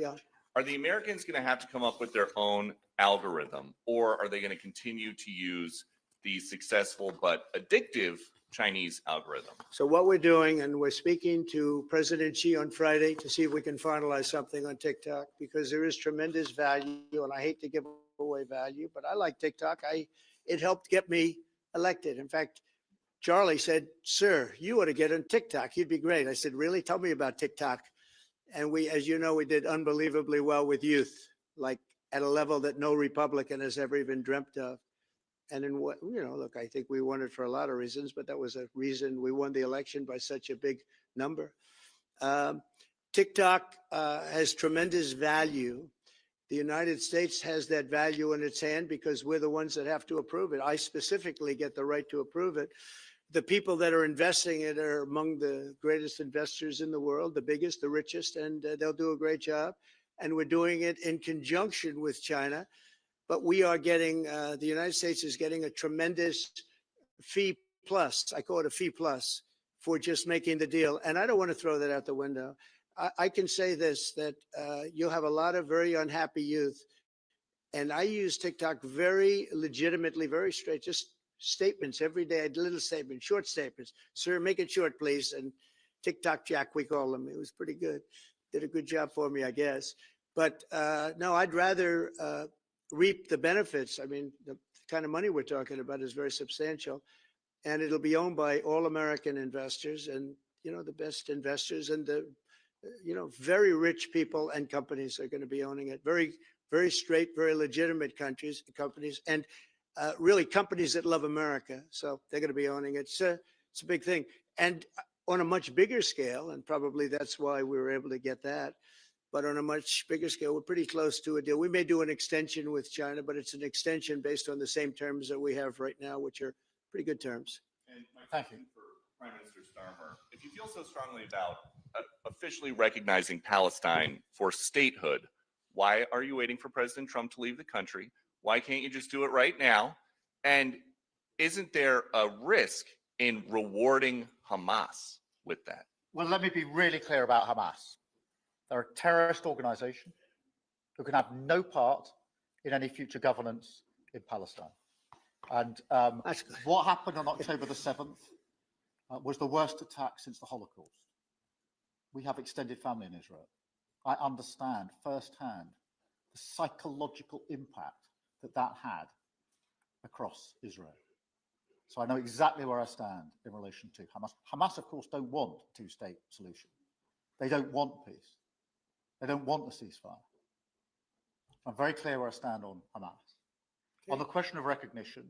are the Americans going to have to come up with their own algorithm, or are they going to continue to use the successful but addictive Chinese algorithm? So what we're doing, and we're speaking to President Xi on Friday to see if we can finalize something on TikTok, because there is tremendous value, and I hate to give away value, but I like TikTok. It helped get me elected. In fact, Charlie said, "Sir, you ought to get on TikTok. You'd be great." I said, "Really? Tell me about TikTok." And we, as you know, we did unbelievably well with youth, like at a level that no Republican has ever even dreamt of. And in what, look, I think we won it for a lot of reasons, but that was a reason we won the election by such a big number. TikTok has tremendous value. The United States has that value in its hand because we're the ones that have to approve it. I specifically get the right to approve it. The people that are investing it are among the greatest investors in the world, the biggest, the richest, and they'll do a great job. And we're doing it in conjunction with China. But we are getting, the United States is getting a tremendous fee plus, I call it a fee plus, for just making the deal. And I don't want to throw that out the window. I can say this, that you'll have a lot of very unhappy youth. And I use TikTok very legitimately, very straight, just statements every day, little statements, short statements. "Sir, make it short, please." And TikTok Jack, we call him. It was pretty good. Did a good job for me, I guess. But no, I'd rather reap the benefits. I mean, the kind of money we're talking about is very substantial. And it'll be owned by all American investors and, the best investors and the, very rich people and companies are going to be owning it. Very, very straight, very legitimate companies, and really companies that love America. So they're going to be owning it. It's a big thing. And on a much bigger scale, and probably that's why we were able to get that. But on a much bigger scale, we're pretty close to a deal. We may do an extension with China, but it's an extension based on the same terms that we have right now, which are pretty good terms. And my question for Prime Minister Starmer, if you feel so strongly about officially recognizing Palestine for statehood, why are you waiting for President Trump to leave the country? Why can't you just do it right now? And isn't there a risk in rewarding Hamas with that? Well, let me be really clear about Hamas. They're a terrorist organization who can have no part in any future governance in Palestine. And what happened on October the 7th was the worst attack since the Holocaust. We have extended family in Israel. I understand firsthand the psychological impact that had across Israel. So I know exactly where I stand in relation to Hamas. Hamas, of course, don't want a two-state solution. They don't want peace. They don't want the ceasefire. I'm very clear where I stand on Hamas. Okay. On the question of recognition,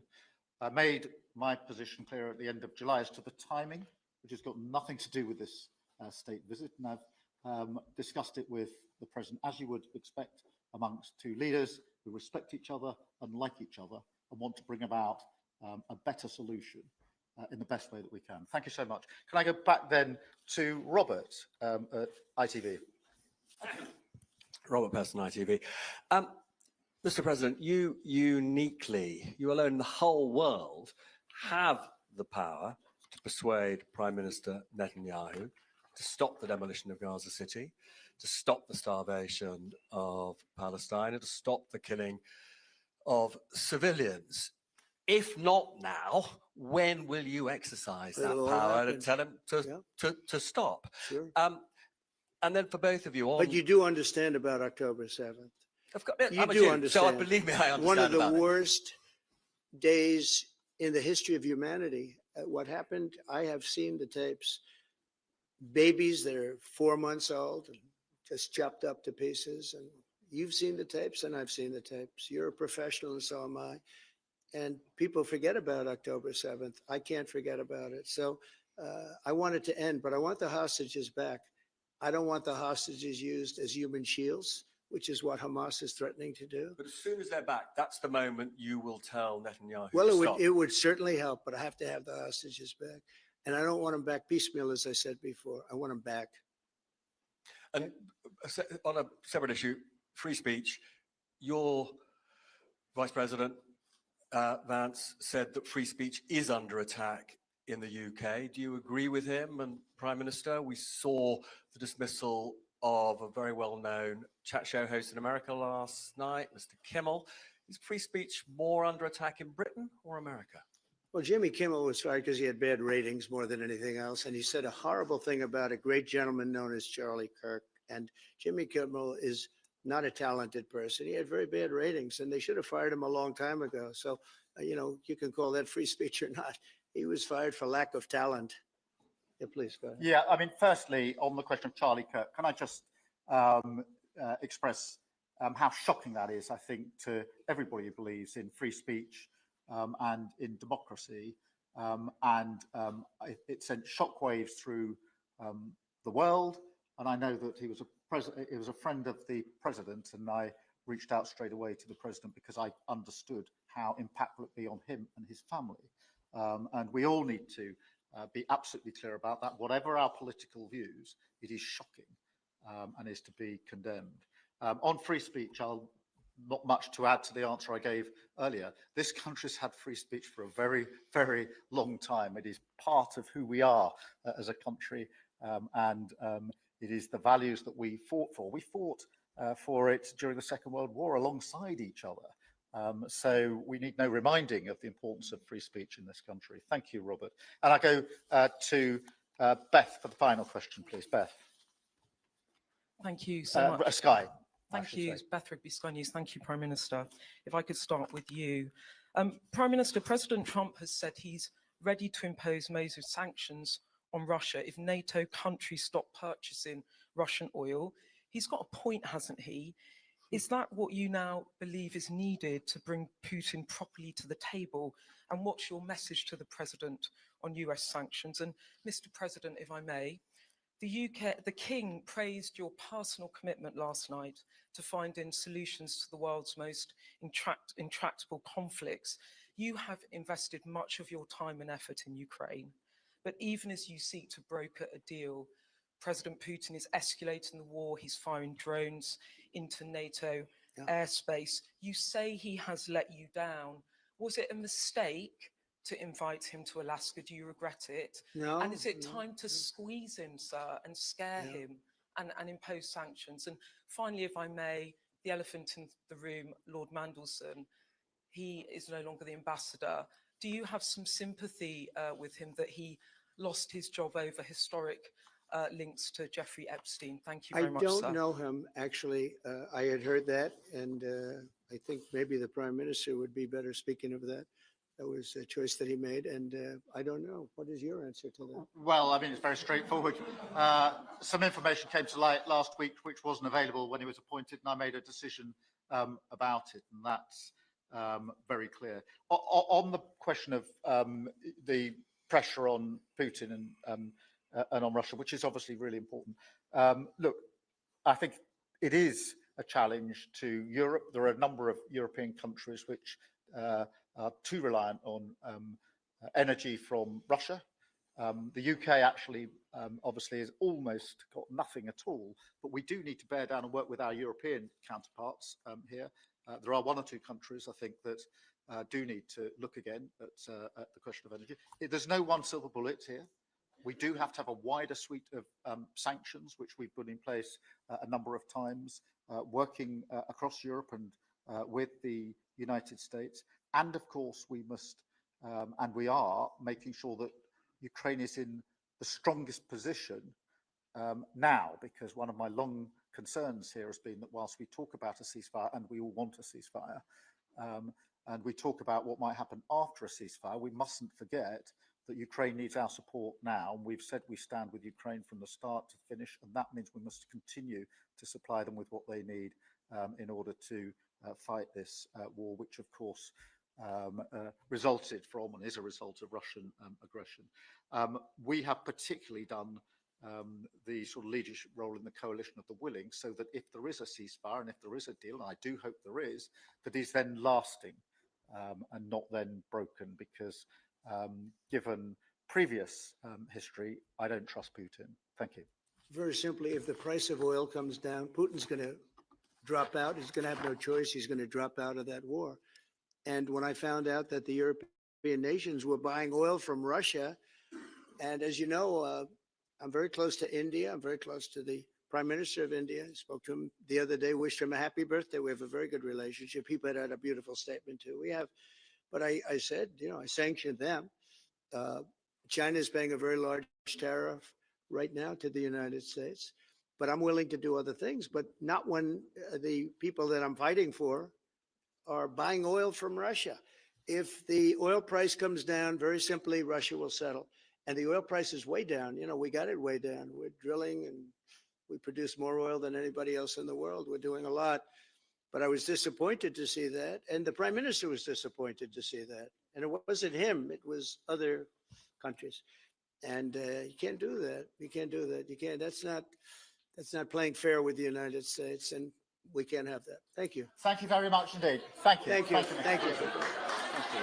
I made my position clear at the end of July as to the timing, which has got nothing to do with this state visit. And I've discussed it with the president, as you would expect amongst two leaders who respect each other and like each other and want to bring about a better solution in the best way that we can. Thank you so much. Can I go back then to Robert at ITV? Robert Person, ITV. Mr. President, you alone in the whole world, have the power to persuade Prime Minister Netanyahu to stop the demolition of Gaza City, to stop the starvation of Palestine, and to stop the killing of civilians. If not now, when will you exercise that power to tell him to stop? Sure. And then for both of you, but you do understand about October 7th. You do understand. So believe me, I understand. One of the worst days in the history of humanity. What happened? I have seen the tapes. Babies that are 4 months old and just chopped up to pieces. And you've seen the tapes, and I've seen the tapes. You're a professional, and so am I. And people forget about October 7th. I can't forget about it. So I want it to end, but I want the hostages back. I don't want the hostages used as human shields, which is what Hamas is threatening to do. But as soon as they're back, that's the moment you will tell Netanyahu well, to stop. It would certainly help, but I have to have the hostages back. And I don't want them back piecemeal, as I said before. I want them back. And on a separate issue, free speech, your Vice President, Vance, said that free speech is under attack in the UK. Do you agree with him? And Prime Minister, we saw the dismissal of a very well-known chat show host in America last night, Mr. Kimmel. Is free speech more under attack in Britain or America? Well, Jimmy Kimmel was fired because he had bad ratings more than anything else. And he said a horrible thing about a great gentleman known as Charlie Kirk. And Jimmy Kimmel is not a talented person. He had very bad ratings, and they should have fired him a long time ago. So, you can call that free speech or not. he was fired for lack of talent. Yeah, please go ahead. Yeah, I mean, firstly, on the question of Charlie Kirk, can I just express how shocking that is, I think, to everybody who believes in free speech and in democracy. It sent shockwaves through the world. And I know that he was a friend of the president, and I reached out straight away to the president because I understood how impactful it would be on him and his family. And we all need to be absolutely clear about that. Whatever our political views, it is shocking and is to be condemned. On free speech, not much to add to the answer I gave earlier. This country's had free speech for a very, very long time. It is part of who we are as a country, and it is the values that we fought for. We fought for it during the Second World War alongside each other. So we need no reminding of the importance of free speech in this country. Thank you, Robert. And I go to Beth for the final question, please. Beth. Thank you so much. Sky. Thank you, Beth Rigby, Sky News. Thank you, Prime Minister. If I could start with you. Prime Minister, President Trump has said he's ready to impose major sanctions on Russia if NATO countries stop purchasing Russian oil. He's got a point, hasn't he? Is that what you now believe is needed to bring Putin properly to the table? And what's your message to the President on US sanctions? And Mr. President, if I may, the King praised your personal commitment last night to finding solutions to the world's most intractable conflicts. You have invested much of your time and effort in Ukraine, but even as you seek to broker a deal, President Putin is escalating the war. He's firing drones into NATO airspace. You say he has let you down. Was it a mistake to invite him to Alaska? Do you regret it? No. And is it time to squeeze him, sir, and scare him and impose sanctions? And finally, if I may, the elephant in the room, Lord Mandelson, he is no longer the ambassador. Do you have some sympathy with him that he lost his job over historic links to Jeffrey Epstein? Thank you very much, sir. I don't know him, actually. I had heard that, and I think maybe the Prime Minister would be better speaking of that. That was a choice that he made, and I don't know. What is your answer to that? Well, I mean, it's very straightforward. Some information came to light last week which wasn't available when he was appointed, and I made a decision about it, and that's very clear. On the question of the pressure on Putin and on Russia, which is obviously really important. Look, I think it is a challenge to Europe. There are a number of European countries which are too reliant on energy from Russia. The UK actually obviously has almost got nothing at all, but we do need to bear down and work with our European counterparts here. There are one or two countries, I think, that do need to look again at the question of energy. There's no one silver bullet here. We do have to have a wider suite of sanctions, which we've put in place a number of times, working across Europe and with the United States. And of course, we must, and we are, making sure that Ukraine is in the strongest position now, because one of my long concerns here has been that whilst we talk about a ceasefire, and we all want a ceasefire, and we talk about what might happen after a ceasefire, we mustn't forget that Ukraine needs our support now. And we've said we stand with Ukraine from the start to finish, and that means we must continue to supply them with what they need in order to fight this war, which of course resulted from and is a result of Russian aggression. We have particularly done the sort of leadership role in the coalition of the willing, so that if there is a ceasefire and if there is a deal, and I do hope there is, that is then lasting and not then broken, because given previous history, I don't trust Putin. Thank you. Very simply, if the price of oil comes down, Putin's going to drop out. He's going to have no choice. He's going to drop out of that war. And when I found out that the European nations were buying oil from Russia, and as you know, I'm very close to India. I'm very close to the Prime Minister of India. I spoke to him the other day, wished him a happy birthday. We have a very good relationship. He put out a beautiful statement too. We have, but I said, you know, I sanctioned them. China is paying a very large tariff right now to the United States, but I'm willing to do other things, but not when the people that I'm fighting for are buying oil from Russia. if the oil price comes down, very simply, Russia will settle. And the oil price is way down. You know, we got it way down. We're drilling and we produce more oil than anybody else in the world. We're doing a lot. But I was disappointed to see that. And the prime minister was disappointed to see that. And it wasn't him, it was other countries. And you can't do that. You can't do that. You can't. That's not playing fair with the United States. And we can't have that. Thank you. Thank you very much indeed. Thank you. Thank you. Thank you. Thank you.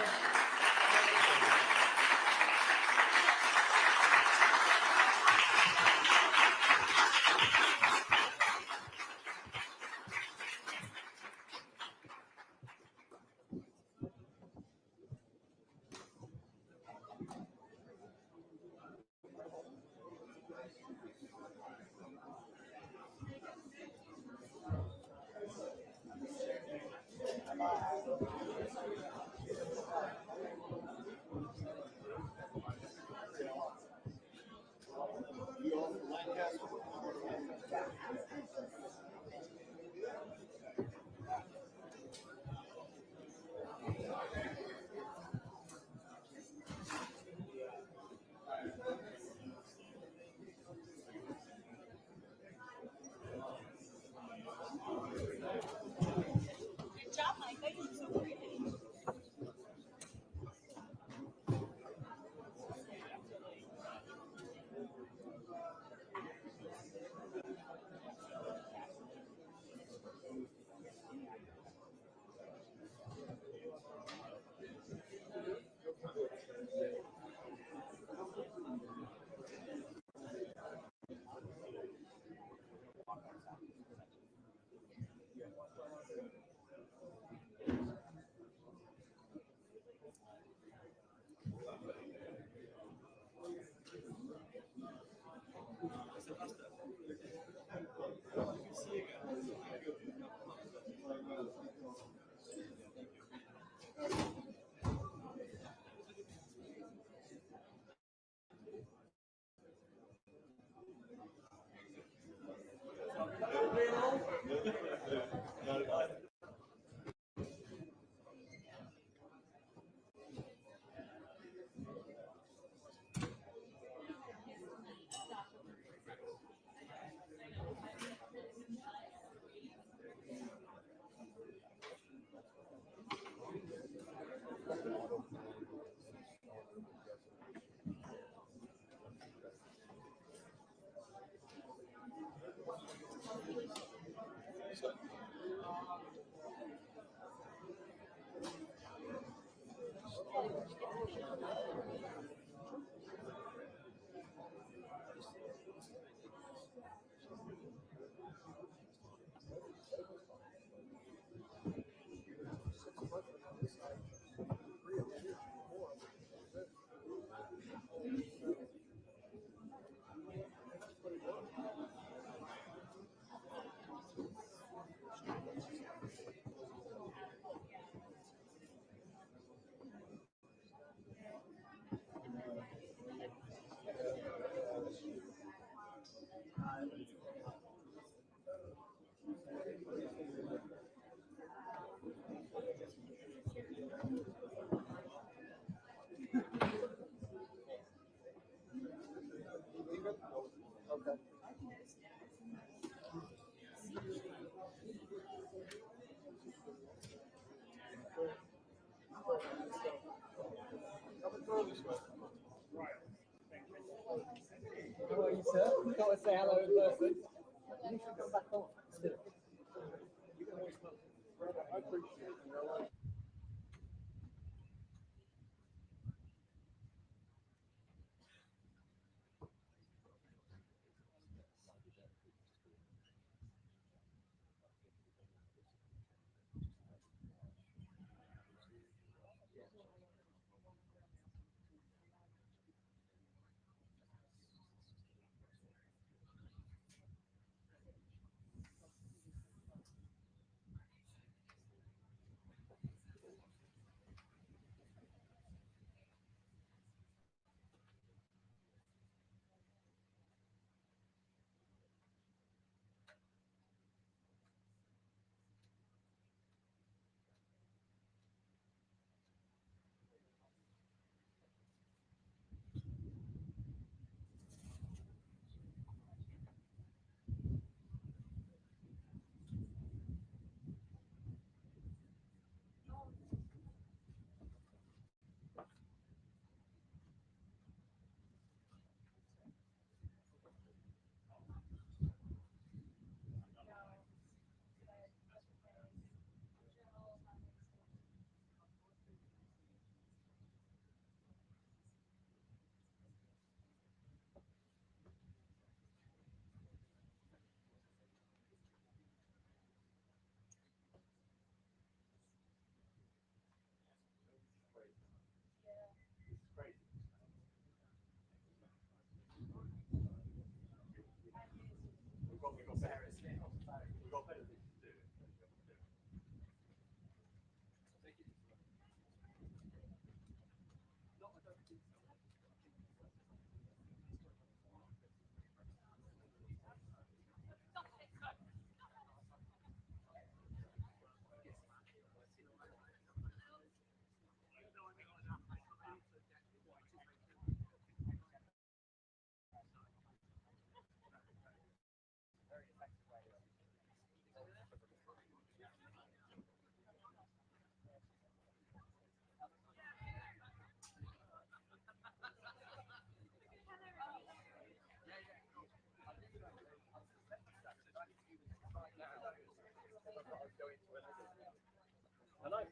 What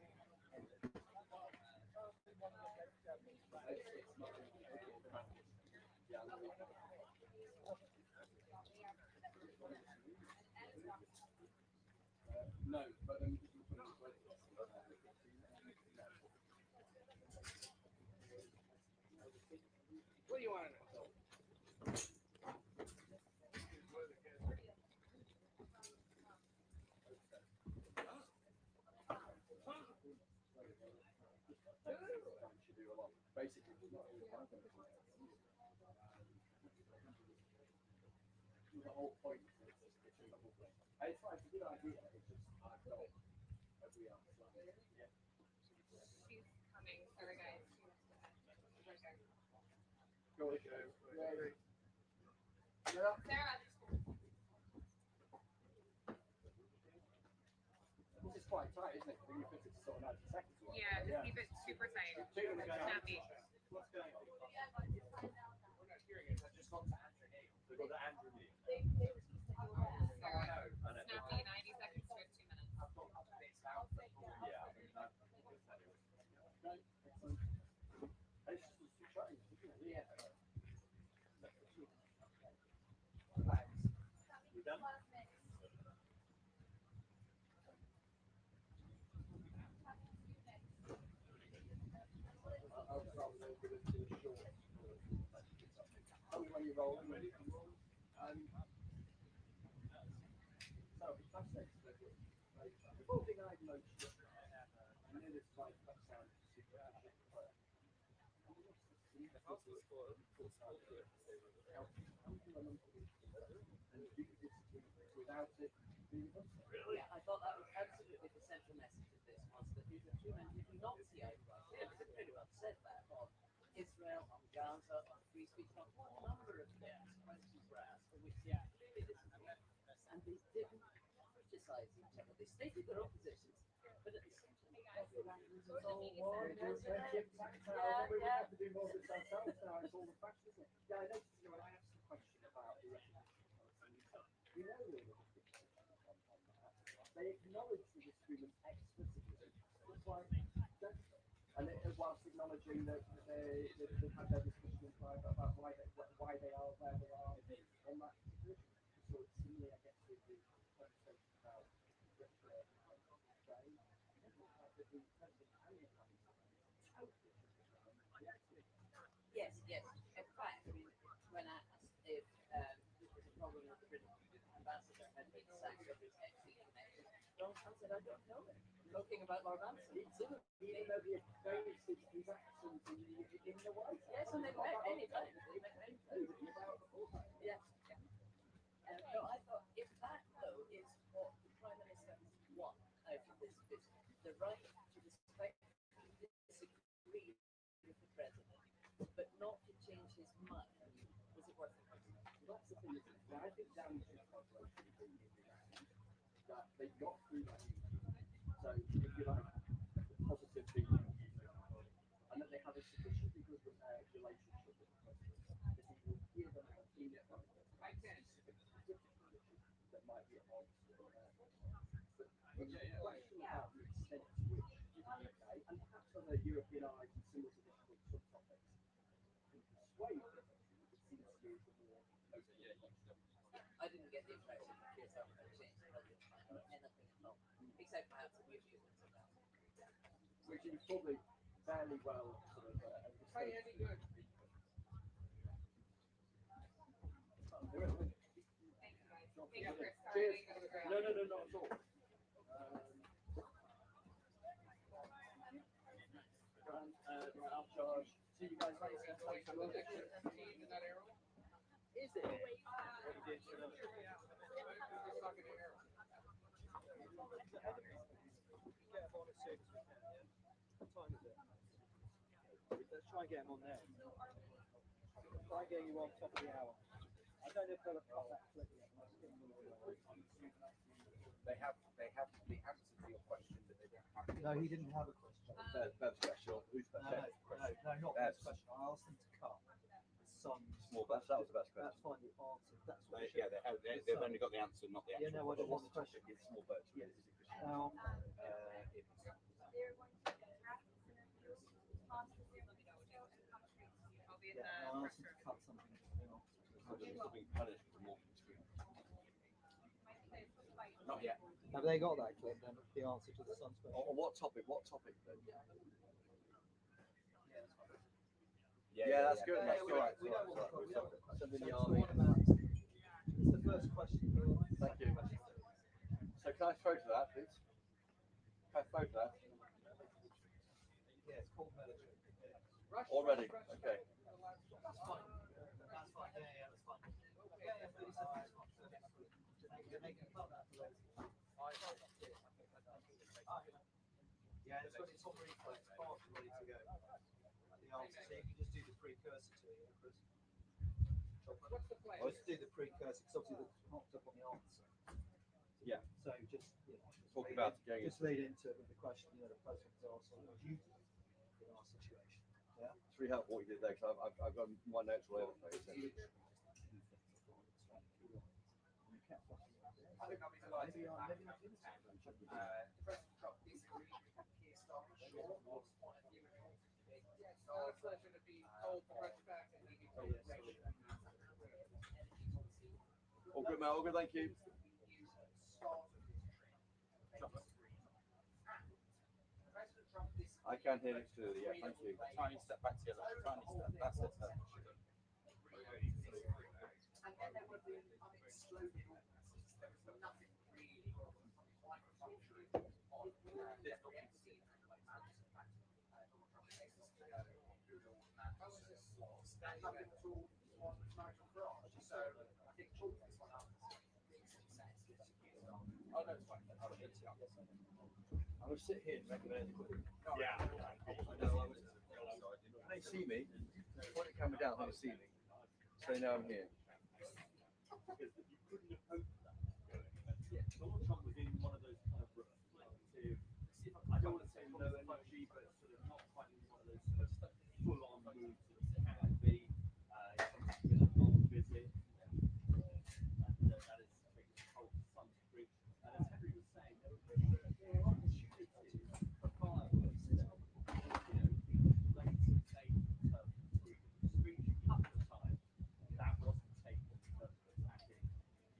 do you want to know? Basically, the whole point is it's a double thing. It's like a good idea. It's just I don't agree on it. Yeah. She's coming. Sorry, guys. Go. Yeah. Sarah. This is quite tight, isn't it? When you fit it to sort of 90 seconds. Yeah, just keep it super tight. Snappy. What's going on? We're not hearing it. I just got to Andrew Neil. We got to Andrew Neil. Sarah. Snappy, 90 seconds to 2 minutes. I've got bits out. Yeah. It's just trying, isn't it? Yeah. You done? When you roll, ready? So it's fascinating. The whole thing I've noticed, I know this might sound super without it being Really? Yeah, I thought that was absolutely the central message of this was that these are two men who do not see eye to eye. They pretty well said that on Israel, on Gaza, on free speech, on a number of things, questions were asked for which they clearly disagreed. And they didn't criticize each other. They stated their oppositions, but at the same time, we have to do more of this ourselves now. It's all the facts, isn't it? Yeah, I noticed, when I asked the question about the you know, they acknowledge the disagreement explicitly. It's like, and whilst acknowledging that they've had their discussion in private about why they are where they are on that position. So it's similarly, I guess, with the conversation about yes. In fact, I mean, when I asked if there was a problem with the British ambassador had been sacked or his ex-EU connected, Donald Trump said, I don't know it. Talking about Lord Manson. Even though the face is his accent in the White House. Yes, and they've met many times. Yeah. No, I thought if that, though, is what the Prime Minister wants out of this visit, the right to respectfully disagree with the President, but not to change his mind, was it worth it? That's the thing, I think damage is that they got through that. So, if you like, positive feeling, and that they have a sufficiently good relationship with the President, that he will hear them and feel it from that might be at odds with but the question about the extent to which the UK, and perhaps other European allies and similar to this with subtopics, can persuade them, it seems to be the more I didn't get the impression that PSL had changed anything at all, except perhaps a few movements of that. Which is probably fairly well sort of good. Cheers. No, not at all. Right, I'll charge. See you guys later. Thanks so much. Is it? What time is it? Let's try and get them on there. Try and get you on top of the hour. I don't know if they'll have cut that clip yet. They have the answer to your question, but they don't have. No, he didn't have a question. That's special. Who's that? No, not that question. I asked them to cut some small. That was the best question. That's fine. The answer. That's what they've only got the answer, not the actual. Yeah, no, I don't want the question. It's small birds. Yes. in the press room. Not yet. Have they got that clip then? The answer to the Sun's question. On what topic? What topic then? Yeah, that's good. That's all right. Something in the army. It's the first question. Thank you. So can I photo that, please? Can I photo that? Yeah, it's called military. Already? Okay. That's fine. That's fine. Yeah, that's fine. Yeah, 30 seconds. Yeah, it's on replay. It's part ready to go. The answer. So you can just do the precursor to it, Chris. Let's do the precursor because obviously that's mocked up on the answer. Yeah. So just Talk about it. just lead into it with the question. The president's asked, what would you do in our situation? Yeah. It's really helpful what you did there because I've got my notes all over the place. President Trump disagreed with Keir Starmer's short was one of the Pleasure to be told to rush back and leave you All good, mate. All good. Thank you. I can hear it clearly. Yeah, thank you. Tiny step back together. Tiny step. That's it. And then there were the unexploded ordinances. There was nothing really quite contrary on this document. And nothing at all on Moneycontrol. So I think chalk this one up. Oh, no, it's fine. I'm going to sit here and recommend it. Yeah. I know. When they see me, point the camera down when they see me. So they know I'm here. Donald Trump was in one of those kind of reflective, I don't want to say low energy, but sort of not quite in one of those sort of full-on moods that can be. It's been a long visit, and that is taking a toll to some degree. And as Henry was saying, there were opportunities for fireworks. Late state speech a couple of times. That wasn't taken in terms of attacking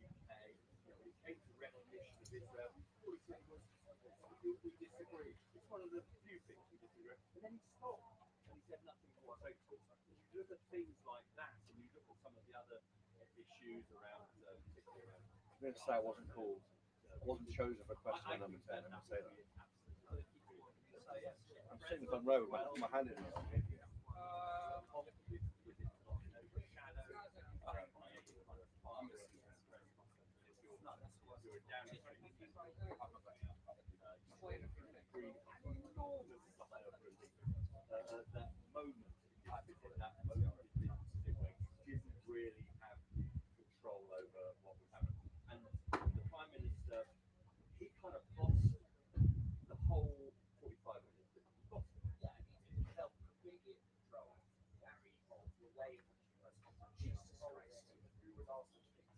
UK. It came to recognition of Israel. All he said was, we disagree. It's one of the few things we disagree. And then he stopped and he said nothing more. So you look at things like that and you look at some of the other issues around, particularly around. I'm going to say I wasn't called. I wasn't chosen for question number 10. I'm going to say that. I'm sitting in the front row with my hand in it. That moment, that moment didn't really have control over what was happening. And the Prime Minister, he kind of lost the whole 45 minutes. He lost it. Yeah, he felt completely in control, Gary, of the way in which the press conference Jesus Christ, who was asked to speak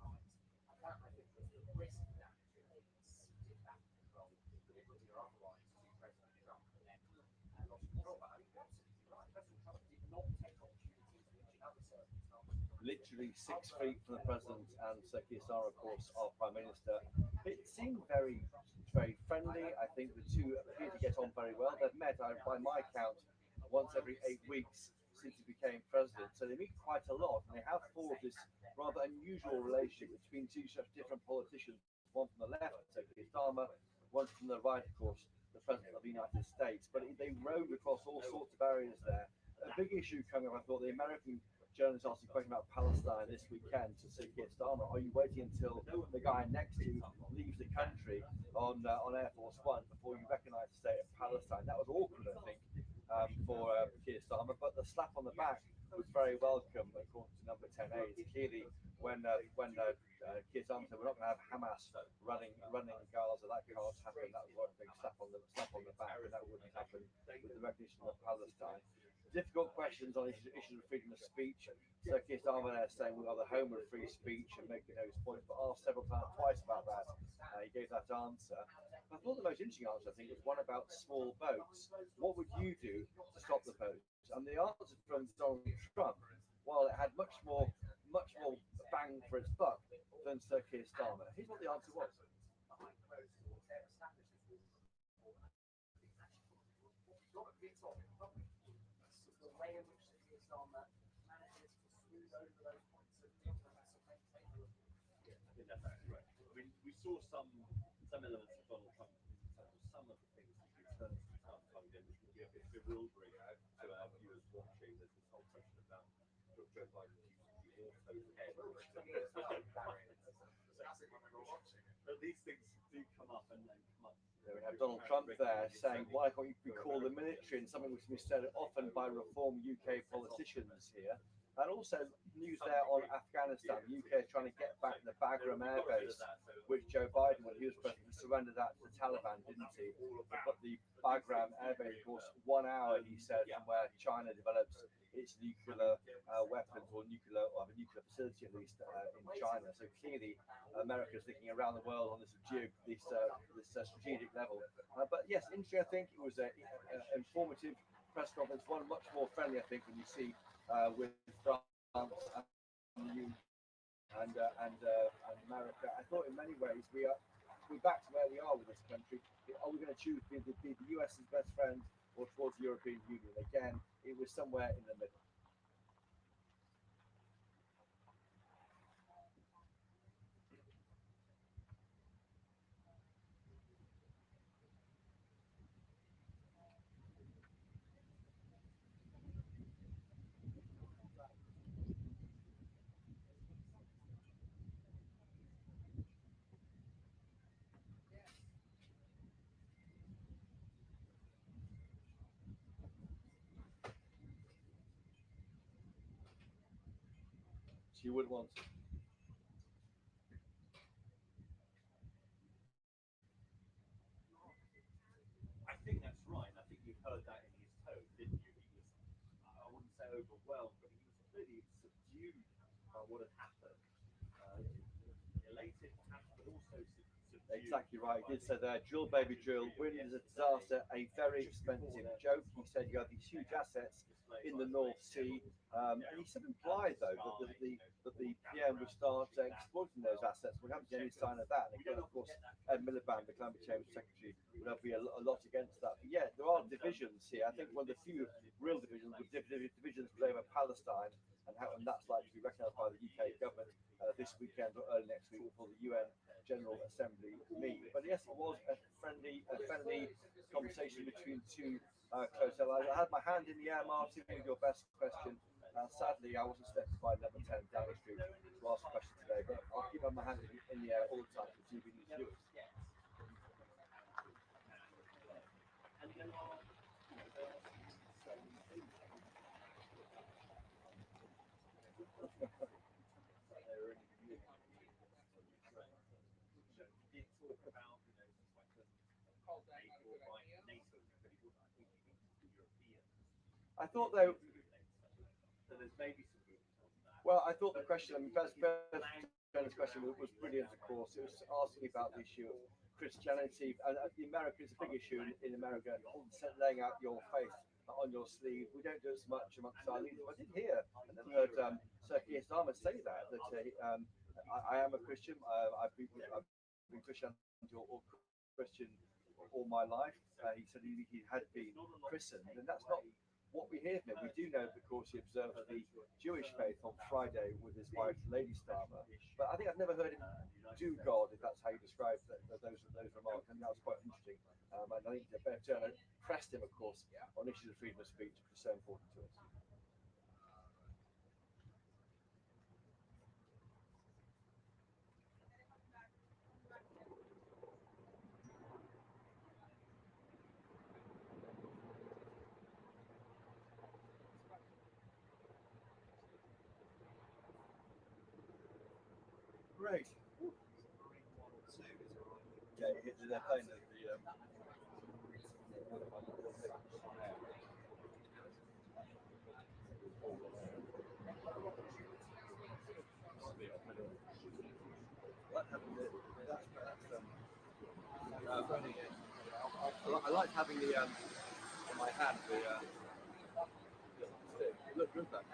times. And that, I think, was the risk of that is if that control, that it was your otherwise to President Trump and then lost control. But I think you're absolutely right. President Trump did not take opportunities which in other circumstances. Literally 6 feet from the president and Sir Keir Starmer, of course, our prime minister. It seemed very, very friendly. I think the two appear to get on very well. They've met, by my count, once every 8 weeks since he became president. So they meet quite a lot, and they have forged this rather unusual relationship between two such different politicians. One from the left, Sir Keir Starmer, one from the right, of course, the president of the United States. But they rode across all sorts of areas there. A big issue coming up, I thought, the American journalist asked a question about Palestine this weekend to Sir Keir Starmer. Are you waiting until the guy next to you leaves the country on Air Force One before you recognise the state of Palestine? That was awkward, I think, for Keir Starmer. But the slap on the back was very welcome, according to number 10A. It's clearly when Keir Starmer said we're not going to have Hamas running Gaza, that can't happen. That was a big slap on the back, and that wouldn't happen with the recognition of Palestine. difficult questions on issues of freedom of speech. Sir Keir Starmer there saying we are the home of free speech and making those points, but asked several times, twice about that. He gave that answer. I thought the most interesting answer, I think, was one about small boats. What would you do to stop the boats? And the answer from Donald Trump, while it had much more bang for its buck than Sir Keir Starmer. Here's what the answer was. The way in which the Keir Starmer manages to smooth over those points of difference and maintain them. I think that's actually right. I mean, we saw some elements of Donald Trump in terms of some of the things that he turns from time to time again, which can be a bit bewildering to our viewers watching. There's this whole question about Joe Biden using the auto but these things do come up and then come up. We have Donald Trump there saying, why can't you recall the military, and something which has been said often by reform UK politicians here. And also news there on Afghanistan. The UK is trying to get back the Bagram Air Base, which Joe Biden, when he was president, surrendered that to the Taliban, didn't he? But the Bagram Air Base, of course, 1 hour, he said, from where China develops its nuclear weapons or a nuclear facility at least in China. So clearly, America is thinking around the world on this strategic level. But yes, interesting. I think it was an informative press conference, one much more friendly, I think, when you see with France and America. I thought in many ways we're back to where we are with this country. Are we going to choose to be the US's best friend or towards the European Union? Again, it was somewhere in the middle. You would want to. I think that's right. I think you heard that in his tone, didn't you? He was, I wouldn't say overwhelmed, but he was clearly subdued by what had happened. Elated, perhaps, but also subdued. Exactly right. He did say there, drill, baby, drill. Wind is a disaster, a very expensive joke. He said you have these huge assets in the North Sea. And he said implied, though, that the PM would start exploiting those assets. We haven't seen any sign of that. And again, of course, Ed Miliband, the Climate Change Secretary, would be a lot against that. But yeah, there are divisions here. I think one of the few real divisions was over Palestine, and that's likely to be recognised by the UK government this weekend or early next week before the UN General Assembly meet. But yes, it was a friendly conversation between two close allies. I had my hand in the air, Martin, with your best question. Sadly, I wasn't selected by number 10 Downing Street to ask a question today, but I'll keep my hand in the air all the time to see if we need to do it. I thought though, well, I thought the question, Ben's question was brilliant, of course. It was asking about the issue of Christianity. And the America is a big issue in America, laying out your faith on your sleeve. We don't do it so much amongst our leaders. I did hear, and then heard Sir Keir Starmer say that I am a Christian. I've been Christian or Christian all my life. He said he had been christened, and that's not what we hear from him. We do know, of course, he observed the Jewish faith on Friday with his wife, Lady Starmer. But I think I've never heard him do God, if that's how you describe those remarks. And that was quite interesting. And I think Ben Turner pressed him, of course, on issues of freedom of speech, which is so important to us. Great. Yeah, they're playing the I like having the in my hand the stick. Look good that.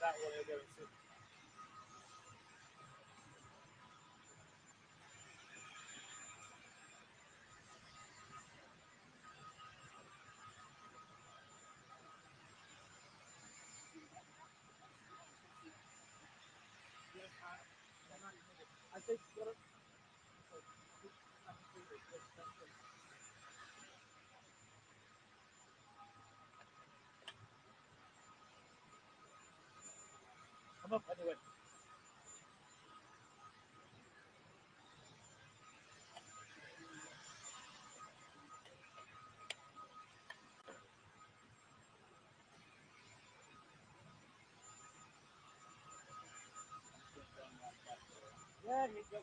that way they're going to. I think what I'm up anyway. Yeah, you go.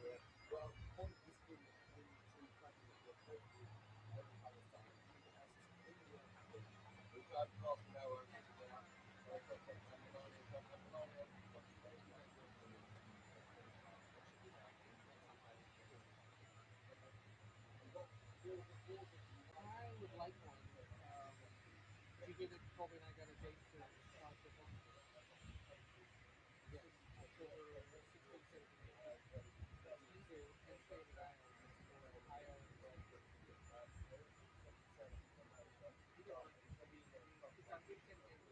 Well, point is in the two countries were totally over Palestine, even as India happened. We've got half an hour to I would like one. Could you give it, probably I got a date to start the book? Yes, October 16th, 17th. To Penn State, Rhode Island, or Ohio and Baltimore. It's on weekend anyway.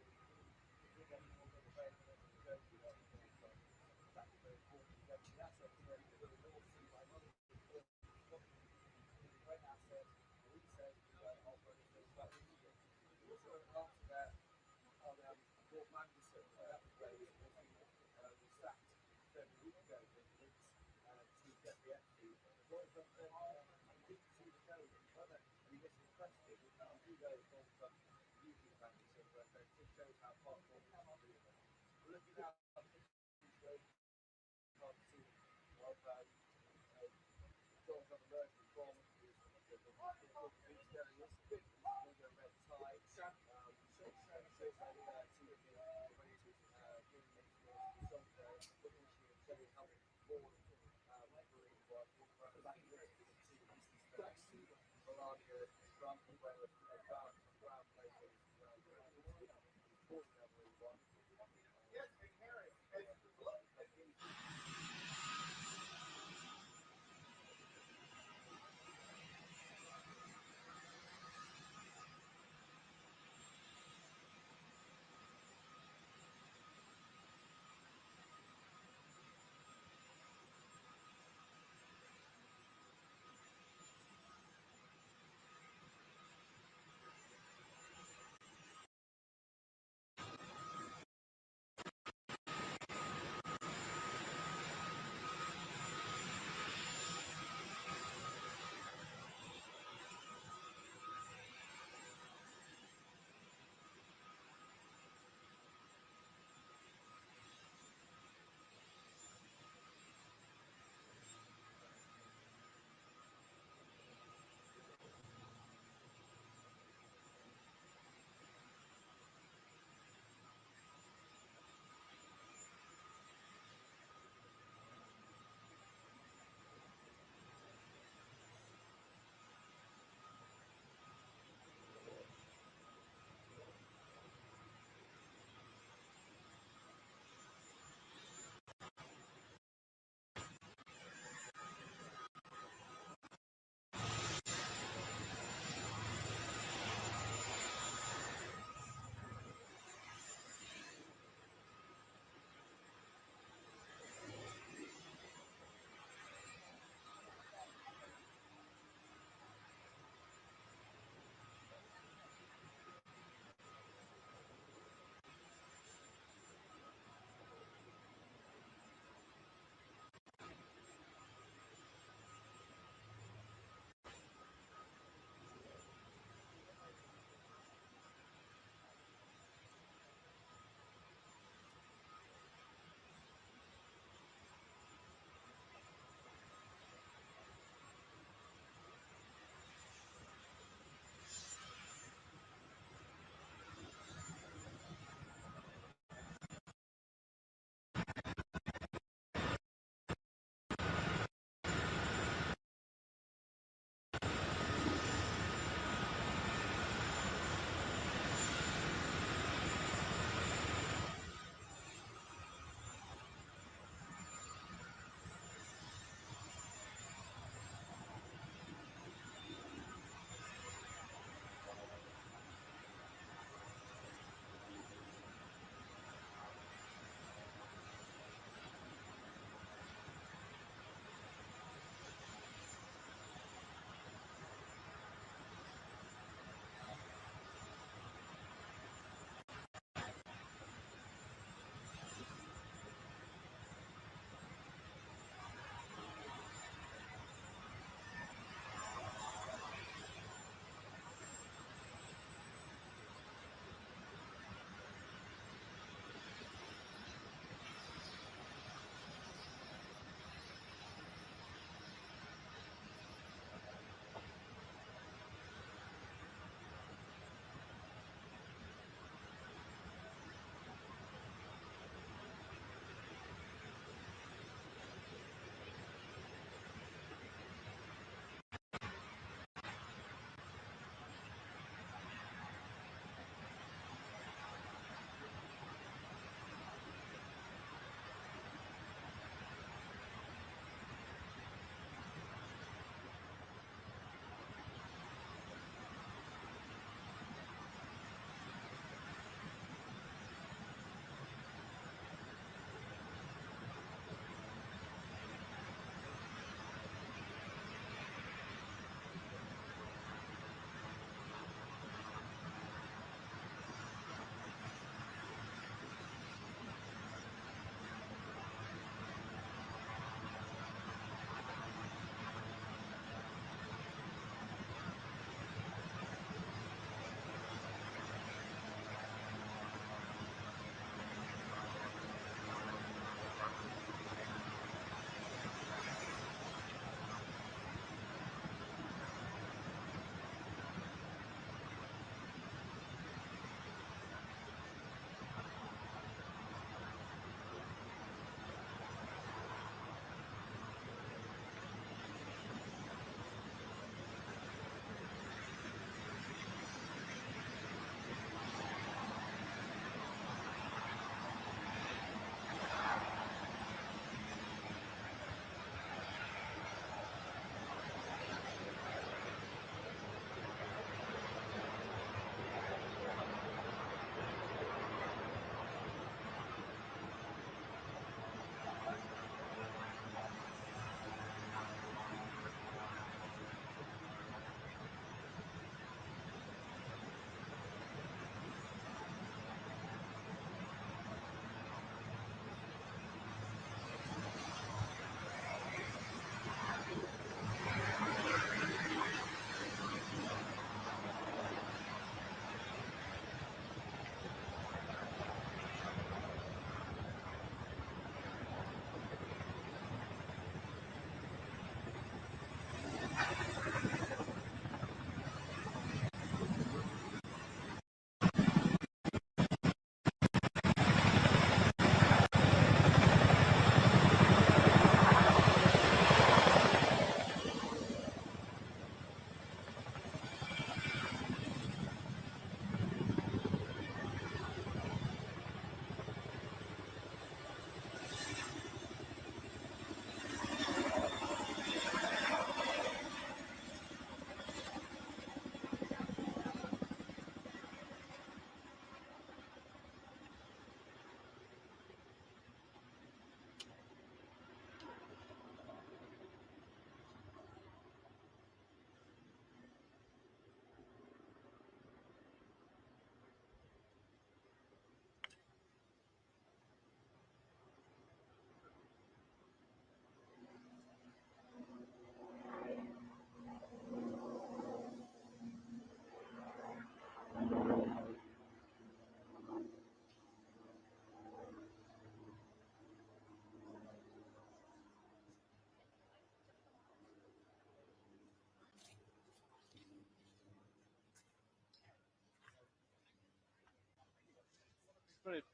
Brilliant.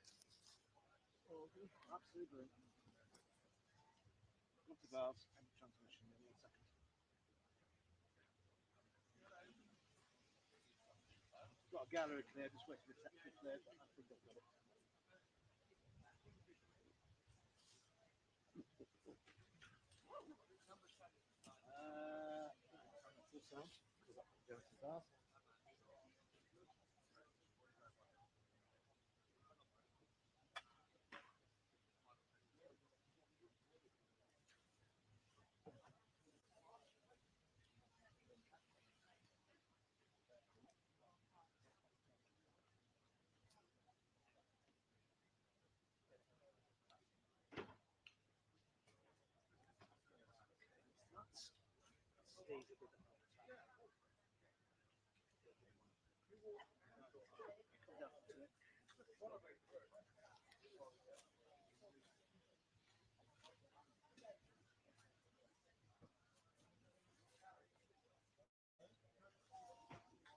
Absolutely brilliant. Up the valves and transmission in 1 second. Got a gallery clear, just waiting for the tech to be cleared, but I think I've got it. Full sound. Go to valve.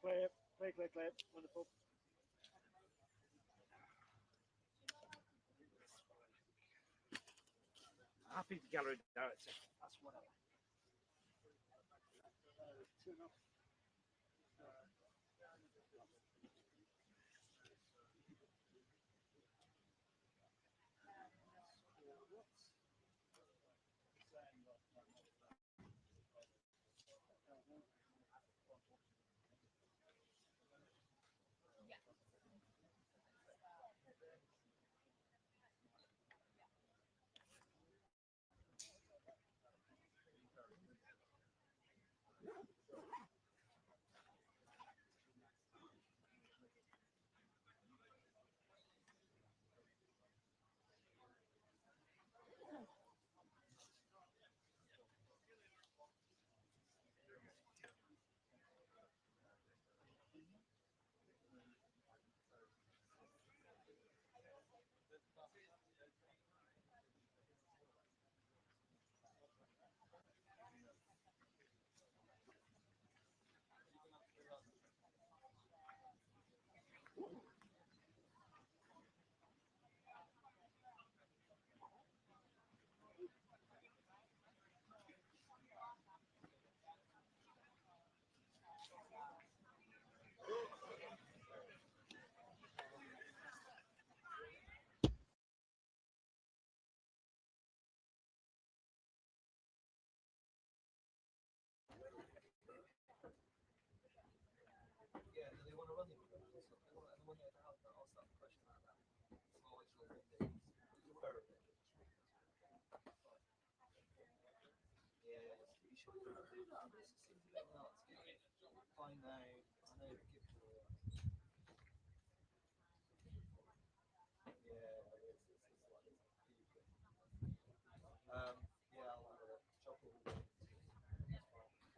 Clear, clear, clear, clear. Wonderful. Happy gallery director. That's whatever. Turn off.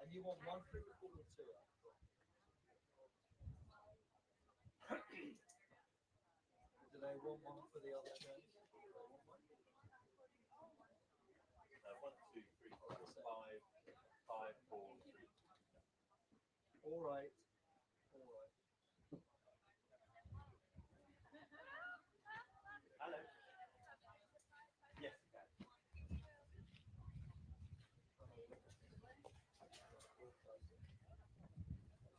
And you want one for the full or two? Do they want one for the other chairs? 1, 2, 3, 4, 5, 5, 4, 3. All right. All right. Hello. Yes, you can.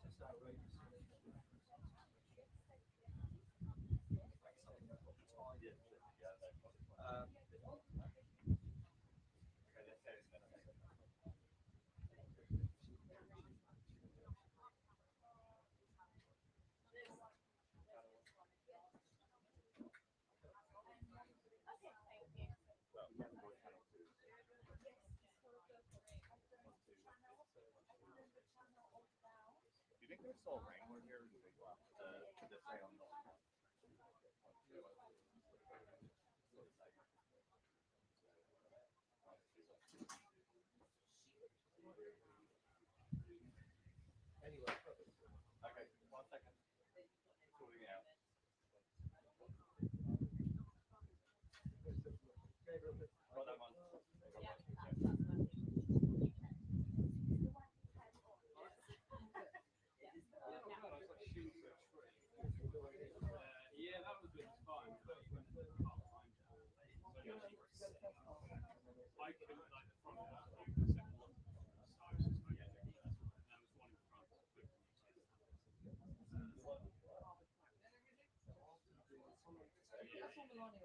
It's outrageous. Do you think there's still Wrangler here? To say I'm not. Anyway. Okay, 1 second. Sorting it out. Got that one. Yeah, that was fine.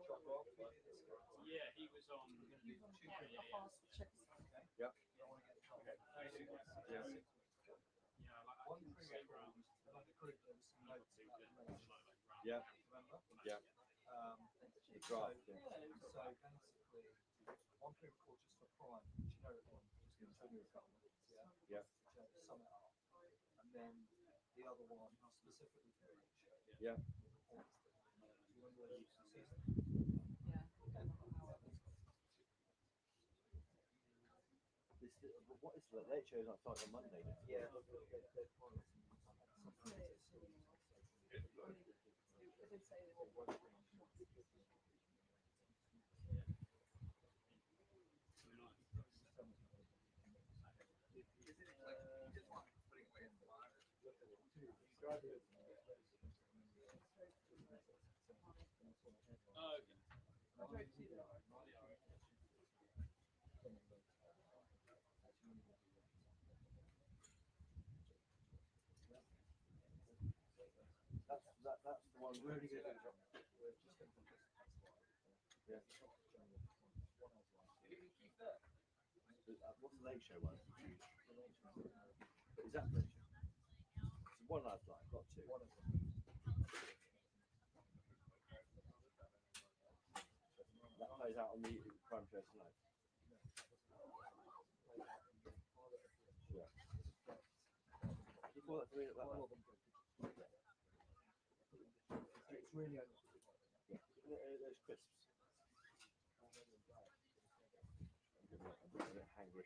Yeah, he was on. Yeah. Yeah. Yeah. The draft, yeah. So basically, one thing called just for prime, generic one, just going to tell you a couple of minutes, yeah? Yeah. To sum it up. And then the other one, specifically for each. Yeah. This, what is the late show is not starting on Monday? Yeah. That's the one. Where are you going to do? Yeah. What's the late show one? Is that the late show? So one I've got two. That plays out on the prime show tonight. Yeah. You thought that to me at that one? It's really Those crisps. I'm a bit hangry.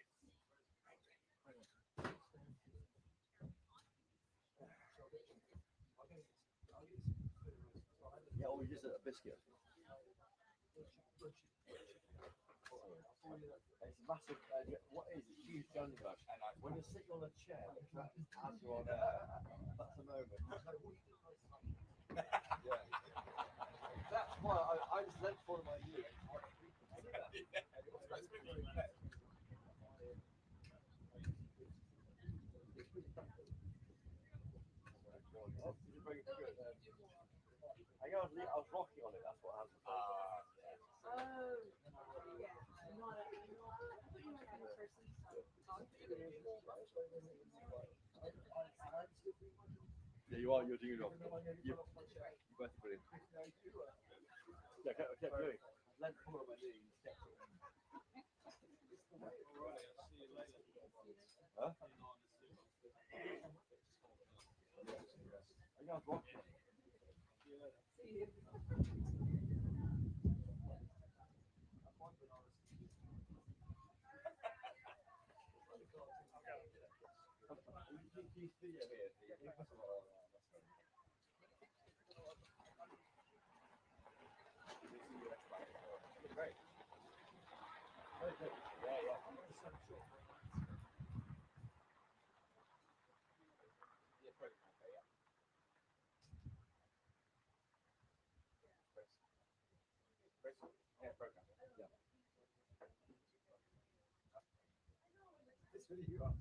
Yeah, or just a biscuit. It's massive. What is it? Huge gun rush. When you're sitting on a chair, as you're on air, that's a moment. Yeah. That's why I just let fall my knee. I was rocking on it. That's what happened. Yeah, you are. You're doing it wrong. You both brilliant. Yeah, kept going. Let fall on my knee. Huh? I got rocking. Great. Very good. Yeah. This video you are.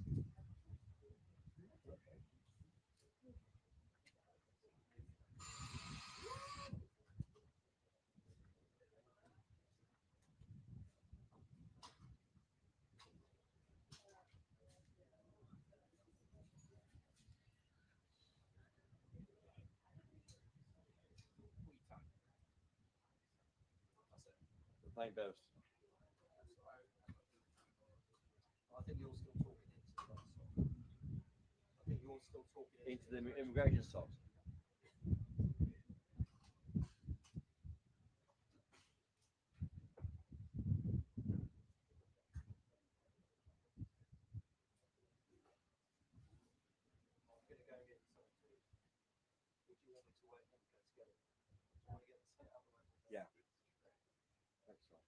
Playing both. I think you're still talking into that song. I think you're still talking Into the immigration socks. I'm going to go and get you something to eat. Would you want me to wait and go together? Do you want to get the set out of the way? Yeah. Thanks, Rob.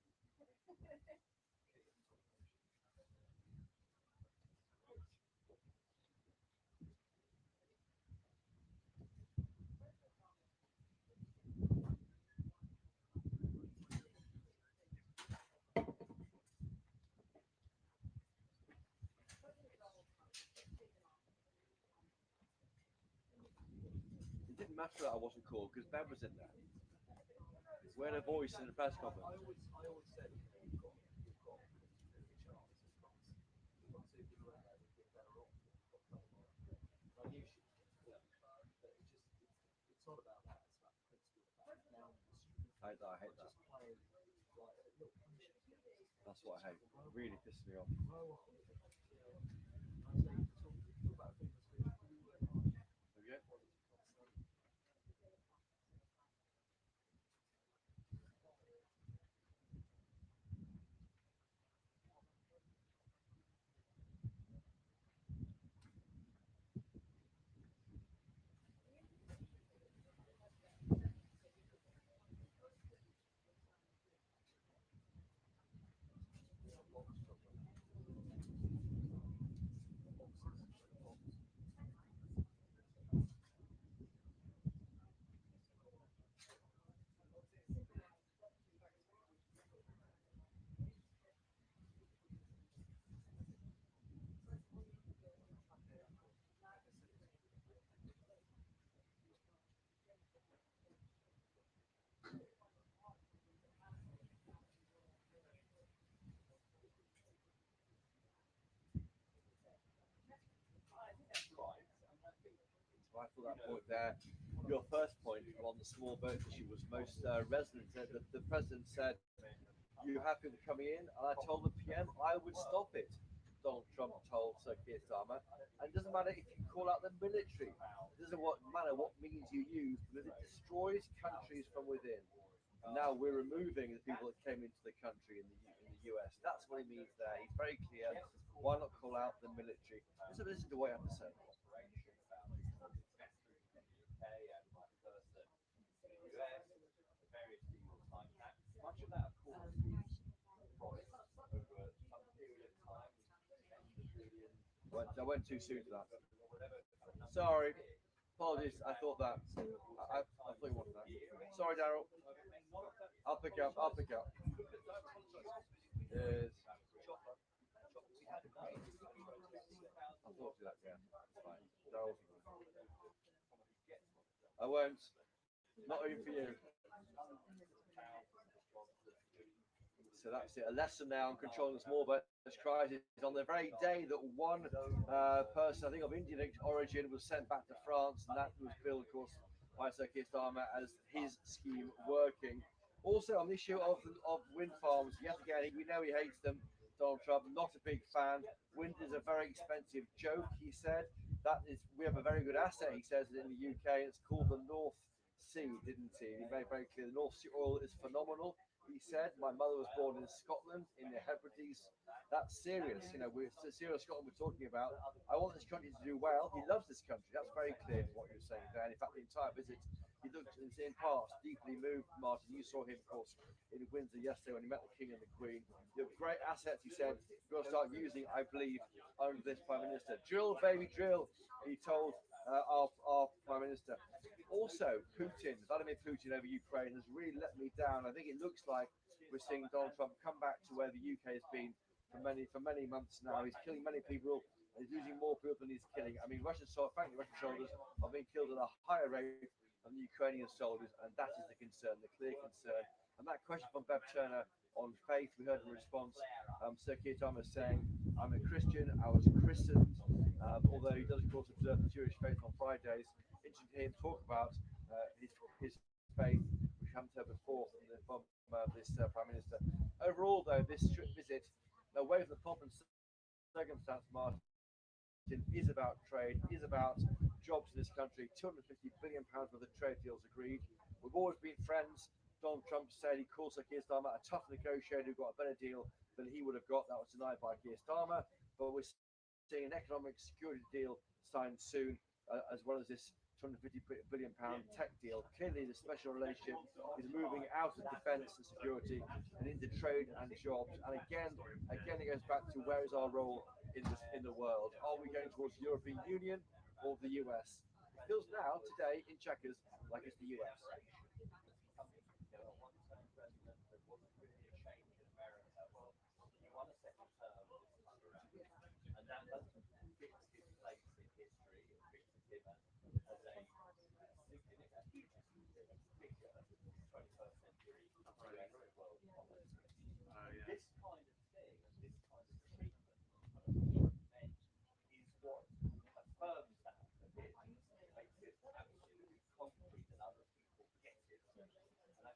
It didn't matter that I wasn't cool because Ben was in there. We had a voice in the press conference. I always said you've got a chance of France. You've got two people around there that get better off. I knew she was but it's not about that. It's about the principle, about now in the street. I hate that. Just play like little punishment games. That's what I hate. It really pisses me off. Grow up. I say talk about things that we work hard. Okay. I thought that point there, your first point on the small boat issue was most resonant. The president said, "You happy with coming in?" And I told the PM I would stop it. Donald Trump told Sir Keir Starmer, and it doesn't matter if you call out the military. It doesn't matter what means you use, because it destroys countries from within. And now we're removing the people that came into the country in the US. That's what he means there. He's very clear. Why not call out the military? Just listen to what I have to say. Much of that, of course, is promised over some period of time. I went too soon for that. Sorry. Apologies. I thought that. I thought you wanted that. Sorry, Daryl. I'll pick up. Yes. I'll talk to that, yeah. It's fine. Daryl. I won't. Not even for you. So that's it. A lesson now on controlling the small boats crisis. On the very day that one person, I think of Indian origin, was sent back to France, and that was billed, of course, by Sir Keir Starmer as his scheme working. Also, on the issue of wind farms, yet again, we know he hates them. Donald Trump, not a big fan. Wind is a very expensive joke, he said. We have a very good asset, he says, in the UK. It's called the North Sea, didn't he? He made very clear the North Sea oil is phenomenal. He said, my mother was born in Scotland, in the Hebrides. That's serious. We're serious Scotland we're talking about. I want this country to do well. He loves this country. That's very clear from what you're saying there. And in fact, the entire visit, he looked in part deeply moved. Martin, you saw him, of course, in Windsor yesterday when he met the King and the Queen. You have great assets, he said. You're going to start using, I believe, under this Prime Minister. Drill, baby, drill, he told our Prime Minister. Also, Vladimir Putin over Ukraine has really let me down. I think it looks like we're seeing Donald Trump come back to where the UK has been for many months now. He's killing many people. He's losing more people than he's killing. I mean, Russian soldiers are being killed at a higher rate than the Ukrainian soldiers, and that is the concern, the clear concern. And that question from Bev Turner on faith, we heard in response, Sir Keir Starmer saying, I'm a Christian, I was christened, although he does, of course, observe the Jewish faith on Fridays. Interesting to hear him talk about his faith, which we haven't heard before from this Prime Minister. Overall, though, this visit, away from the pomp and circumstance, Martin, is about trade, is about jobs in this country. £250 billion worth of trade deals agreed. We've always been friends. Donald Trump said he called Sir Keir Starmer a tough negotiator who got a better deal than he would have got. That was denied by Keir Starmer. But we're seeing an economic security deal signed soon, as well as this £250 billion tech deal. Clearly, the special relationship is moving out of defence and security and into trade and jobs. And again, it goes back to where is our role in the world? Are we going towards the European Union or the US? It feels now, today, in Chequers, like it's the US. And that doesn't fix his place in history. It fixes him as a significant figure in the 21st century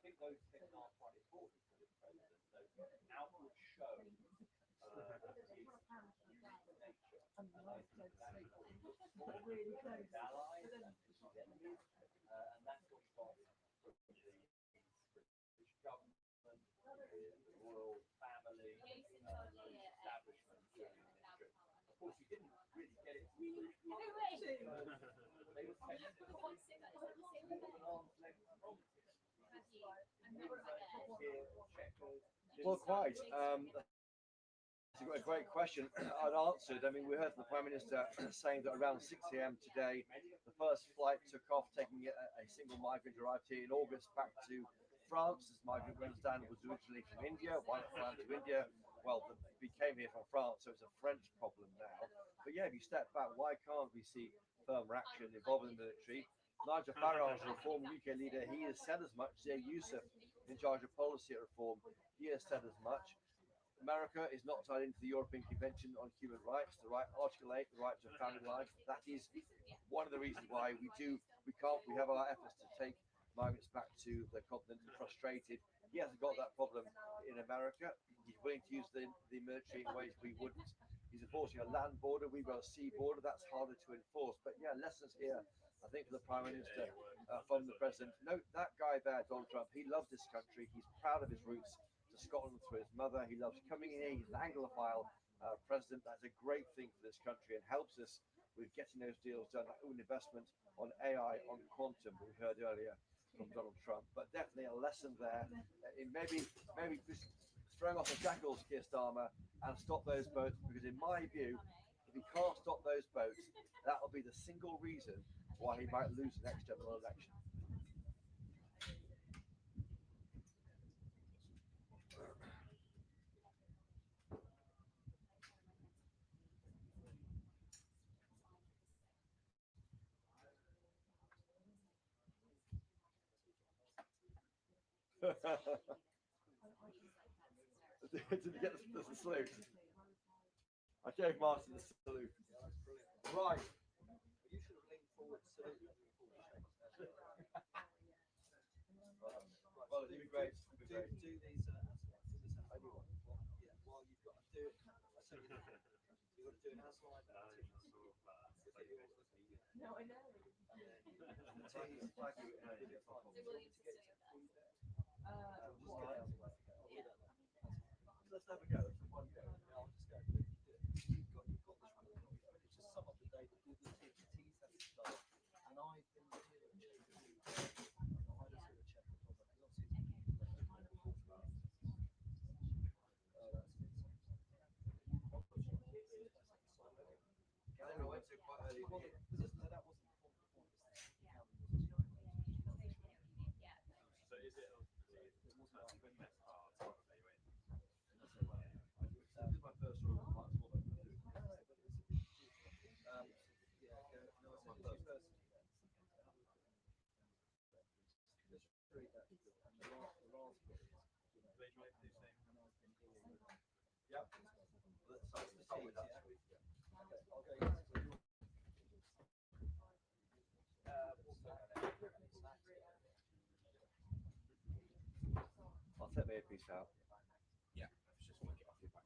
think those things are quite important for this president. Those outward show his unique nature. And I think that's important for his allies and his enemies. And that's what he got from the British government, the royal family, the establishment during his trip. Of course, he didn't really get it. They were Well, quite. That's a great question. I'd answered. I mean, we heard from the Prime Minister saying that around 6 a.m. today, the first flight took off, taking a single migrant arrived here in August back to France. This migrant, we understand, was originally from India. Why not fly to India? Well, he came here from France, so it's a French problem now. But yeah, if you step back, why can't we see firmer action involving the military? Nigel Farage, a reform UK leader, he has said as much. Jay Youssef, in charge of policy at reform, he has said as much. America is not tied into the European Convention on Human Rights, the right, Article 8, the right to a family life. That is one of the reasons why we have our efforts to take migrants back to the continent frustrated. He hasn't got that problem in America. He's willing to use the military in ways we wouldn't. He's enforcing a land border, we've got a sea border, that's harder to enforce. But yeah, lessons here, I think, for the Prime Minister, from the President. Note that guy there, Donald Trump, he loves this country, he's proud of his roots to Scotland through his mother, he loves coming in here, he's an Anglophile president. That's a great thing for this country and helps us with getting those deals done, like own investment on AI, on quantum, we heard earlier from Donald Trump. But definitely a lesson there. Maybe just throwing off the shackles, Keir Starmer, and stop those boats, because in my view, if he can't stop those boats, that will be the single reason why he might lose the next general election. Did you get the salute? I gave Martin the salute. Right. You should have leaned forward to salute them. Well, it'd be great. Do these while you've got to do it. You've got to do an outside. No, I know. Let's have a go. One go. I'll just go. You've got this one. It's just some of the day that the teas have to start. And I've been here and I just hear a check on that because I went to quite early. that wasn't the point. So is it? My first rule of life was Yep. Let's start with that. I'll take my earpiece out. Yeah, I was just want to get off your back.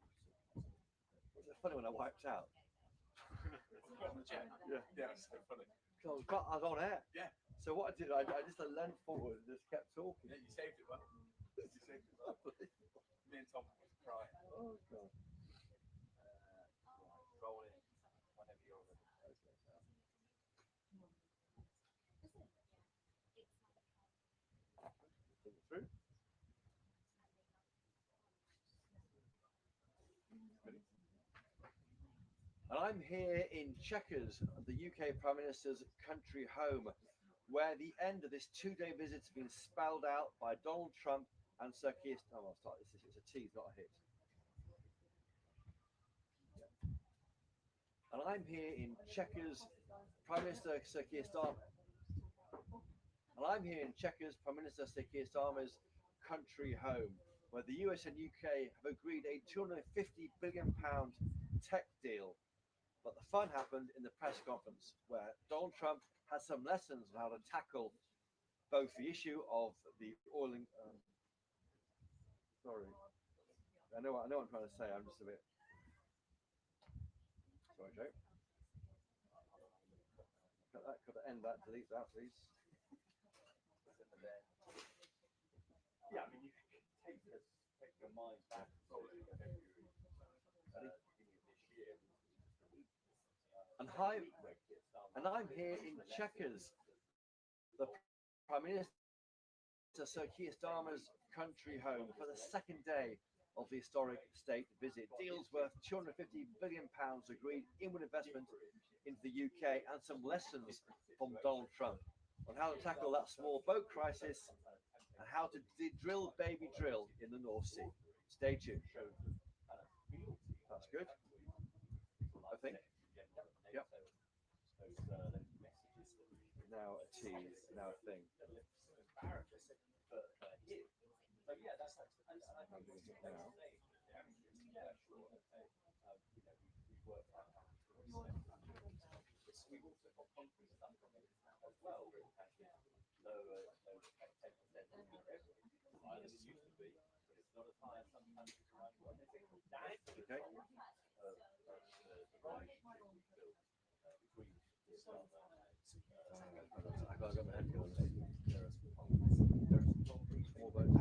It's funny when I wiped out. Yeah, it's so funny. I was on air. Yeah. So what I did, I just leaned forward and just kept talking. Yeah, you saved it well. You saved it well. Me and Tom was crying. Oh God. Roll in whenever you're ready. Think it through. And I'm here in Chequers, the UK Prime Minister's country home, where the end of this two-day visit has been spelled out by Donald Trump and Sir Keir Starmer. I'll start this. It's a tease, not a hit. And I'm here in Chequers, Prime Minister Sir Keir Starmer. And I'm here in Chequers, Prime Minister Sir Keir Starmer's country home, where the US and UK have agreed a £250 billion tech deal. But the fun happened in the press conference, where Donald Trump had some lessons on how to tackle both the issue of the oil and sorry, I know what I'm trying to say. I'm just a bit sorry, Joe. Cut that. Could end that. Delete that, please. Yeah, I mean, you can take your mind back to February, beginning of this year. And I'm here in Chequers, the Prime Minister Sir Keir Starmer's country home, for the second day of the historic state visit. Deals worth £250 billion agreed, inward investment into the UK, and some lessons from Donald Trump on how to tackle that small boat crisis and how to drill baby drill in the North Sea. Stay tuned. That's good, I think. Yep. Now a tease, now a thing. So yeah, that's now. We've also got concrete stuff as well, lower 10% higher than it used to be, but it's not as high as some countries around the world. Okay. I got my head going. Small boats.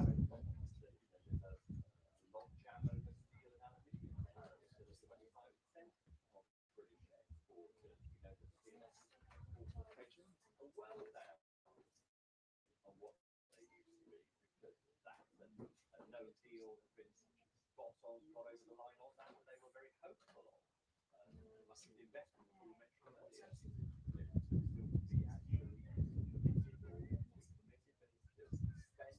No deal has been got over the line on that, they were very hopeful of. Must be the investment you mentioned earlier. Still be actually committed, but it's still spent.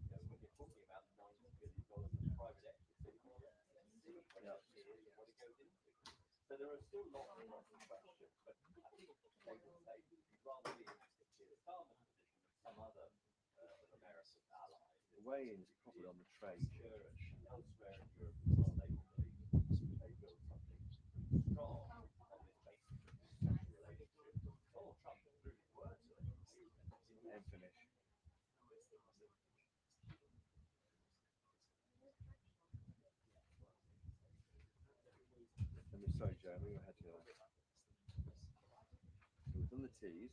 When you're talking about $90 billion of private equity, what it goes into. So there are still lots of questions, but I think they would say you'd rather be in the Starmer position than some other American ally. The way-ins are probably on the train. Elsewhere in Europe, well, they will believe they build something strong on this basis of special relationship. Donald Trump threw his words And finish. Sorry, Joe, we had to. We've done the teas.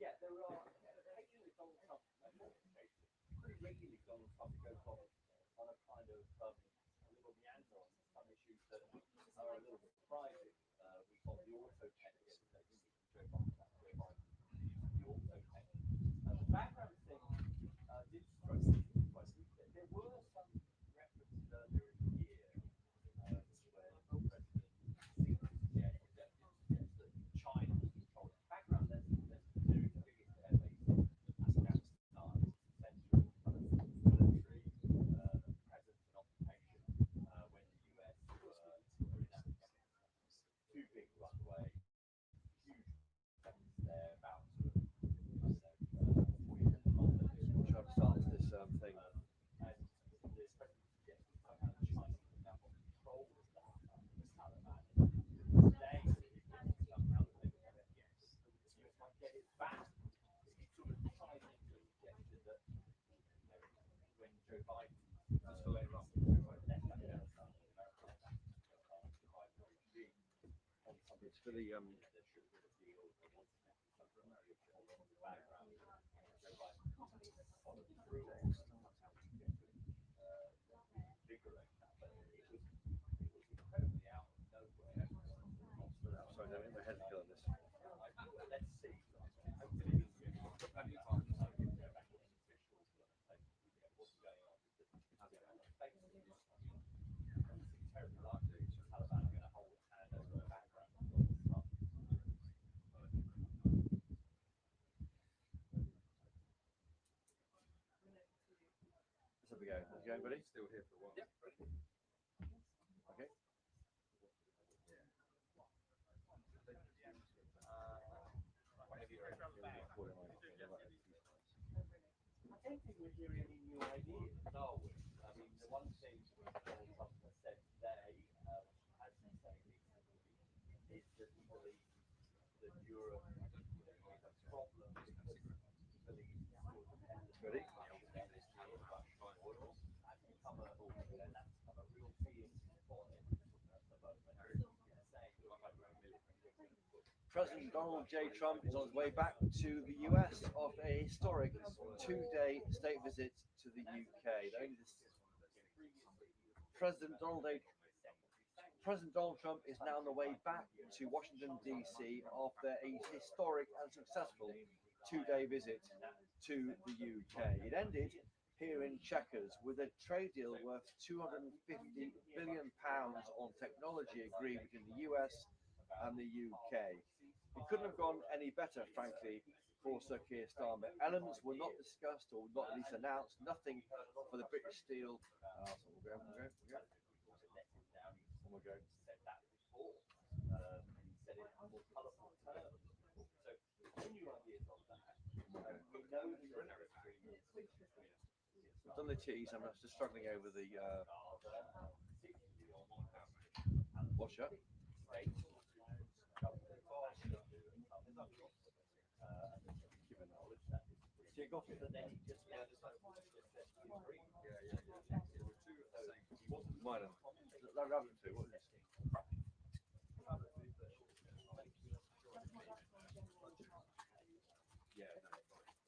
Yeah, there are occasionally Donald Trump, pretty regularly Donald Trump goes off on a kind of a little meander on some issues that are a little surprising. We got the auto tech yesterday, didn't we? Joe Biden, the auto tech. The background thing did strike me. There were some references earlier in the year where the president seemed to suggest that China was controlling the background. There's the biggest air base in Afghanistan, central military presence and occupation when the US were in Afghanistan. Two big runway, huge presence there, about sort of, I don't know, 40 miles. Try to start this thing. And the president suggested somehow China would now have control of that, the Taliban. Today, somehow they would have it, yes, the US might get it back. He sort of tried to suggest that when Joe Biden left Afghanistan, America left Afghanistan, It's for the there should have been a deal for the background. Joe Biden followed through on invigorate that, but it was incredibly out of nowhere. sorry, no, my head's killing this. Let's see. Hopefully, there's plenty of time to go back to officials and say what's going on. It's terribly likely the Taliban are going to hold a hand over the background. Let's have a go. How's it going, buddy? Still here for a while. Yep. Okay. I don't think we're hearing any new ideas, are we? I mean, the one thing Donald Trump has said today, as he said recently, is that he believes that Europe is a problem because he believes it's still dependent on Russian oil, and become a, that's become a real fear for him at the moment. He's saying President Donald J. Trump is on his way back to the US after a historic two-day state visit to the UK. President Donald Trump is now on the way back to Washington, D.C. after a historic and successful two-day visit to the UK. It ended here in Chequers with a trade deal worth £250 billion on technology agreed between the US and the UK. It couldn't have gone any better, frankly, for Sir Keir Starmer. Elements were not discussed or not at least announced, nothing for the British Steel. I've done the teas, I'm just struggling over the washer.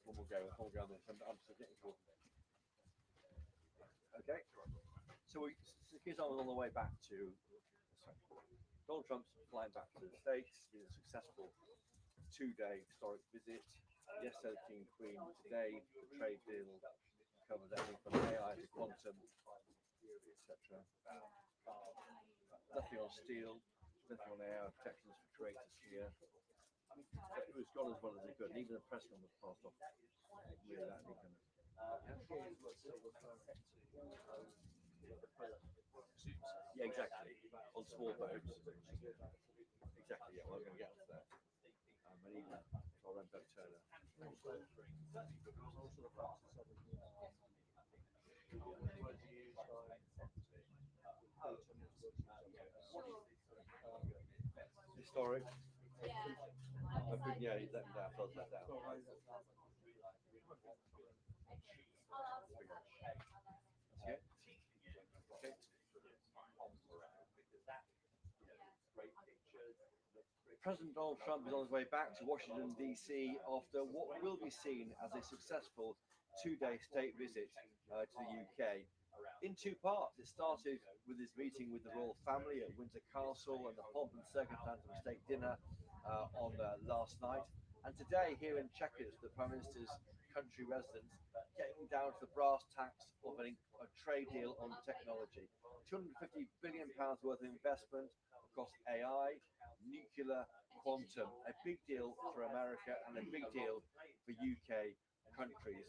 One more go on this. I'm getting to. Okay, so Keir Starmer was on the way back to. Donald Trump's flying back to the States. It's a successful two-day historic visit. Yesterday, the King and Queen. Today, the trade deal covers everything from AI to quantum, etc. Nothing on steel, nothing on AI protections for creators here. It was gone as well as it could, and even the press conference passed off. Really that yeah, exactly. On small boats. Exactly, yeah, well, we're going to get onto that. And even our own Bev Turner. Historic. Yeah, he's let me down, felt let down. Okay. Okay. President Donald Trump is on his way back to Washington, D.C. after what will be seen as a successful two-day state visit to the UK. In two parts. It started with his meeting with the royal family at Windsor Castle and the pomp and circumstance of a state dinner on last night. And today, here in Chequers, the Prime Minister's country residence, getting down to the brass tacks of a trade deal on technology. £250 billion worth of investment across AI, nuclear, quantum, a big deal for America and a big deal for UK countries.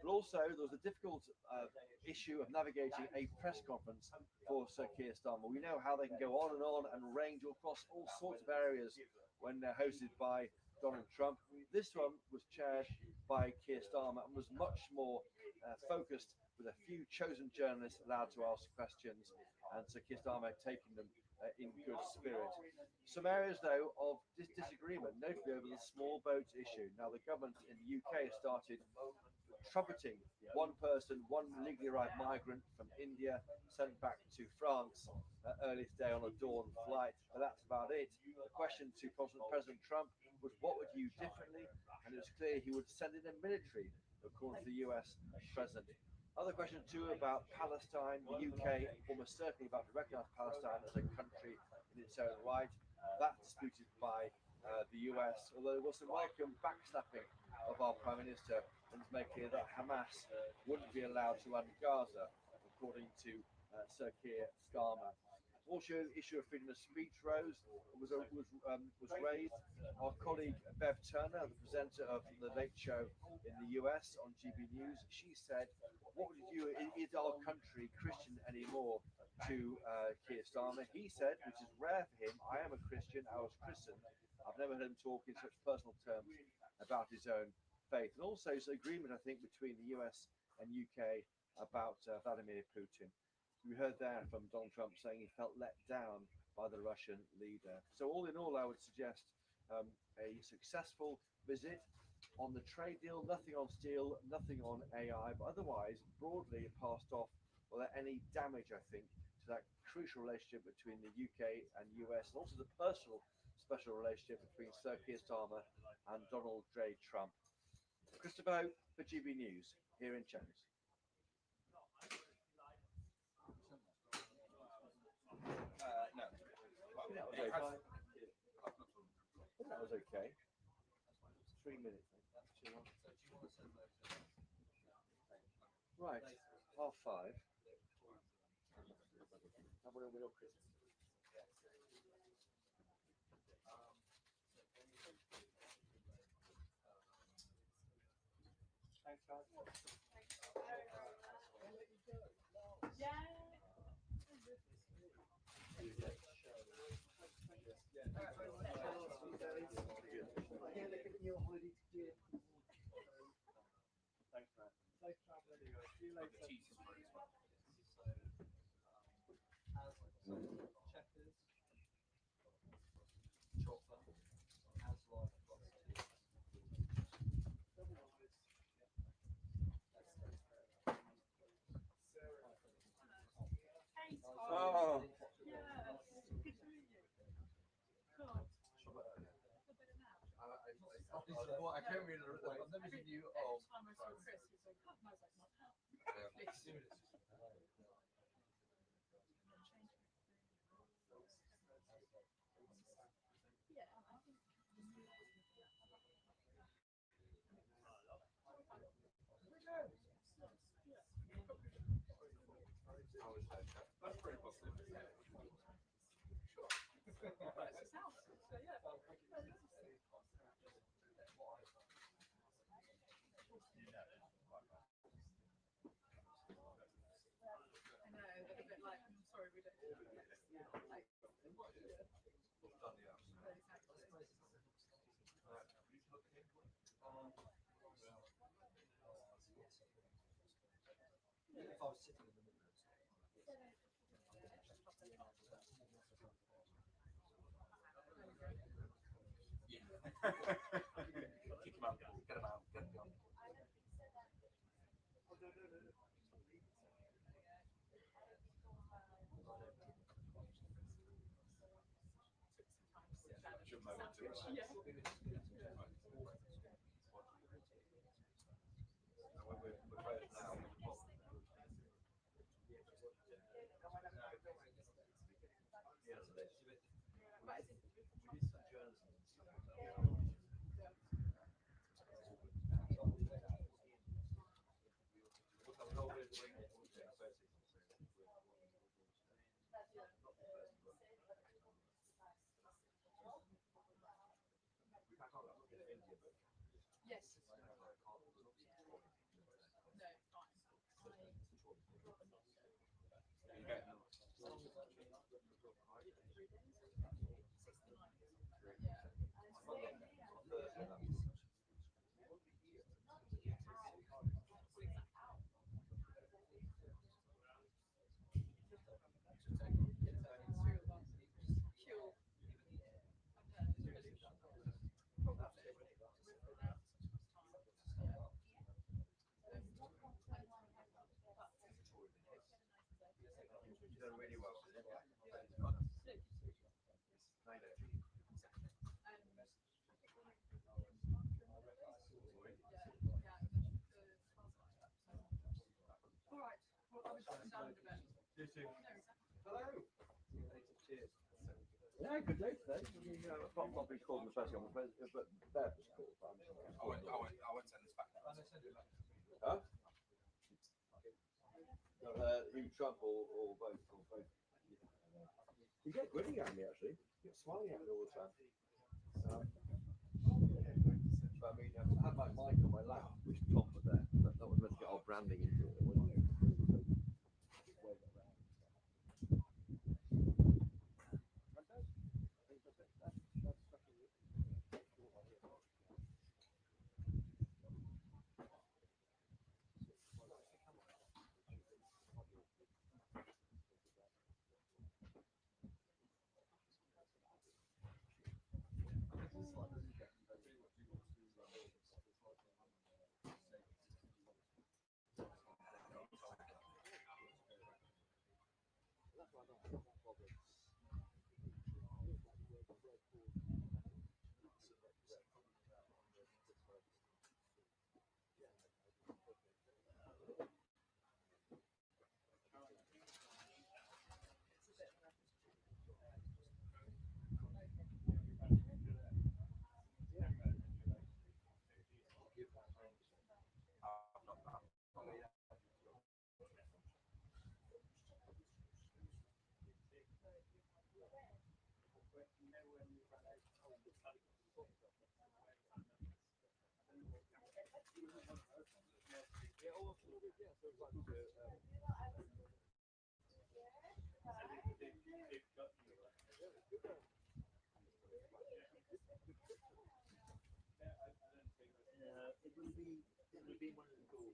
But also, there was a difficult issue of navigating a press conference for Sir Keir Starmer. We know how they can go on and range across all sorts of areas when they're hosted by Donald Trump. This one was chaired by Keir Starmer and was much more focused, with a few chosen journalists allowed to ask questions, and Sir Keir Starmer taking them in good spirit. Some areas, though, of disagreement, notably over the small boats issue. Now, the government in the UK started trumpeting one person, one legally arrived migrant from India, sent back to France earlier today on a dawn flight, but that's about it. The question to President Trump was, what would you do differently? And it was clear he would send in the military, according to the US president. Other question too about Palestine. The UK almost certainly about to recognise Palestine as a country in its own right. That's disputed by the US, although there was some welcome backslapping of our Prime Minister, and it's made clear that Hamas wouldn't be allowed to run Gaza, according to Sir Keir Starmer. Also, the issue of freedom of speech was raised. Our colleague Bev Turner, the presenter of the Late Show in the US on GB News, she said, "What would you do? Is our country Christian anymore?" to Keir Starmer. He said, which is rare for him, "I am a Christian. I was christened." I've never heard him talk in such personal terms about his own faith. And also his agreement, I think, between the US and UK about Vladimir Putin. We heard there from Donald Trump saying he felt let down by the Russian leader. So all in all, I would suggest a successful visit on the trade deal, nothing on steel, nothing on AI, but otherwise broadly it passed off without any damage, I think, to that crucial relationship between the UK and US, and also the personal special relationship between Sir Keir Starmer and Donald J. Trump. Christopher Hope for GB News here in Chelmsford. No. That was okay. That was okay. 3 minutes. Right, 5:30. Have one with Chris. Thanks, guys. Thanks, man. Safe travel anyway. See you later. Checkers, chopper, as life Oh. I can't read it. I've never seen you. Oh, time I saw Chris, he's like, oh, and I was like, not now. That's pretty positive. Sure. It's his house. So yeah. I know, they're a bit like, I'm sorry, we don't do it. Like, If I was sitting in the middle of it. Kick him out, get him out, get him out. Yes. No, You've done really well. All right. Well, I was up and down a bit. You too. Hello. Cheers. Yeah, good day today. I've not been called in the press conference, but Bev was called. I won't send this back. Huh? You Trump or both? You get grinning at me actually. You're smiling at me all the time. But I mean, I had my mic on my lap, which Tom was there. That was meant to get our branding into it, wasn't it? It will be one of the goals.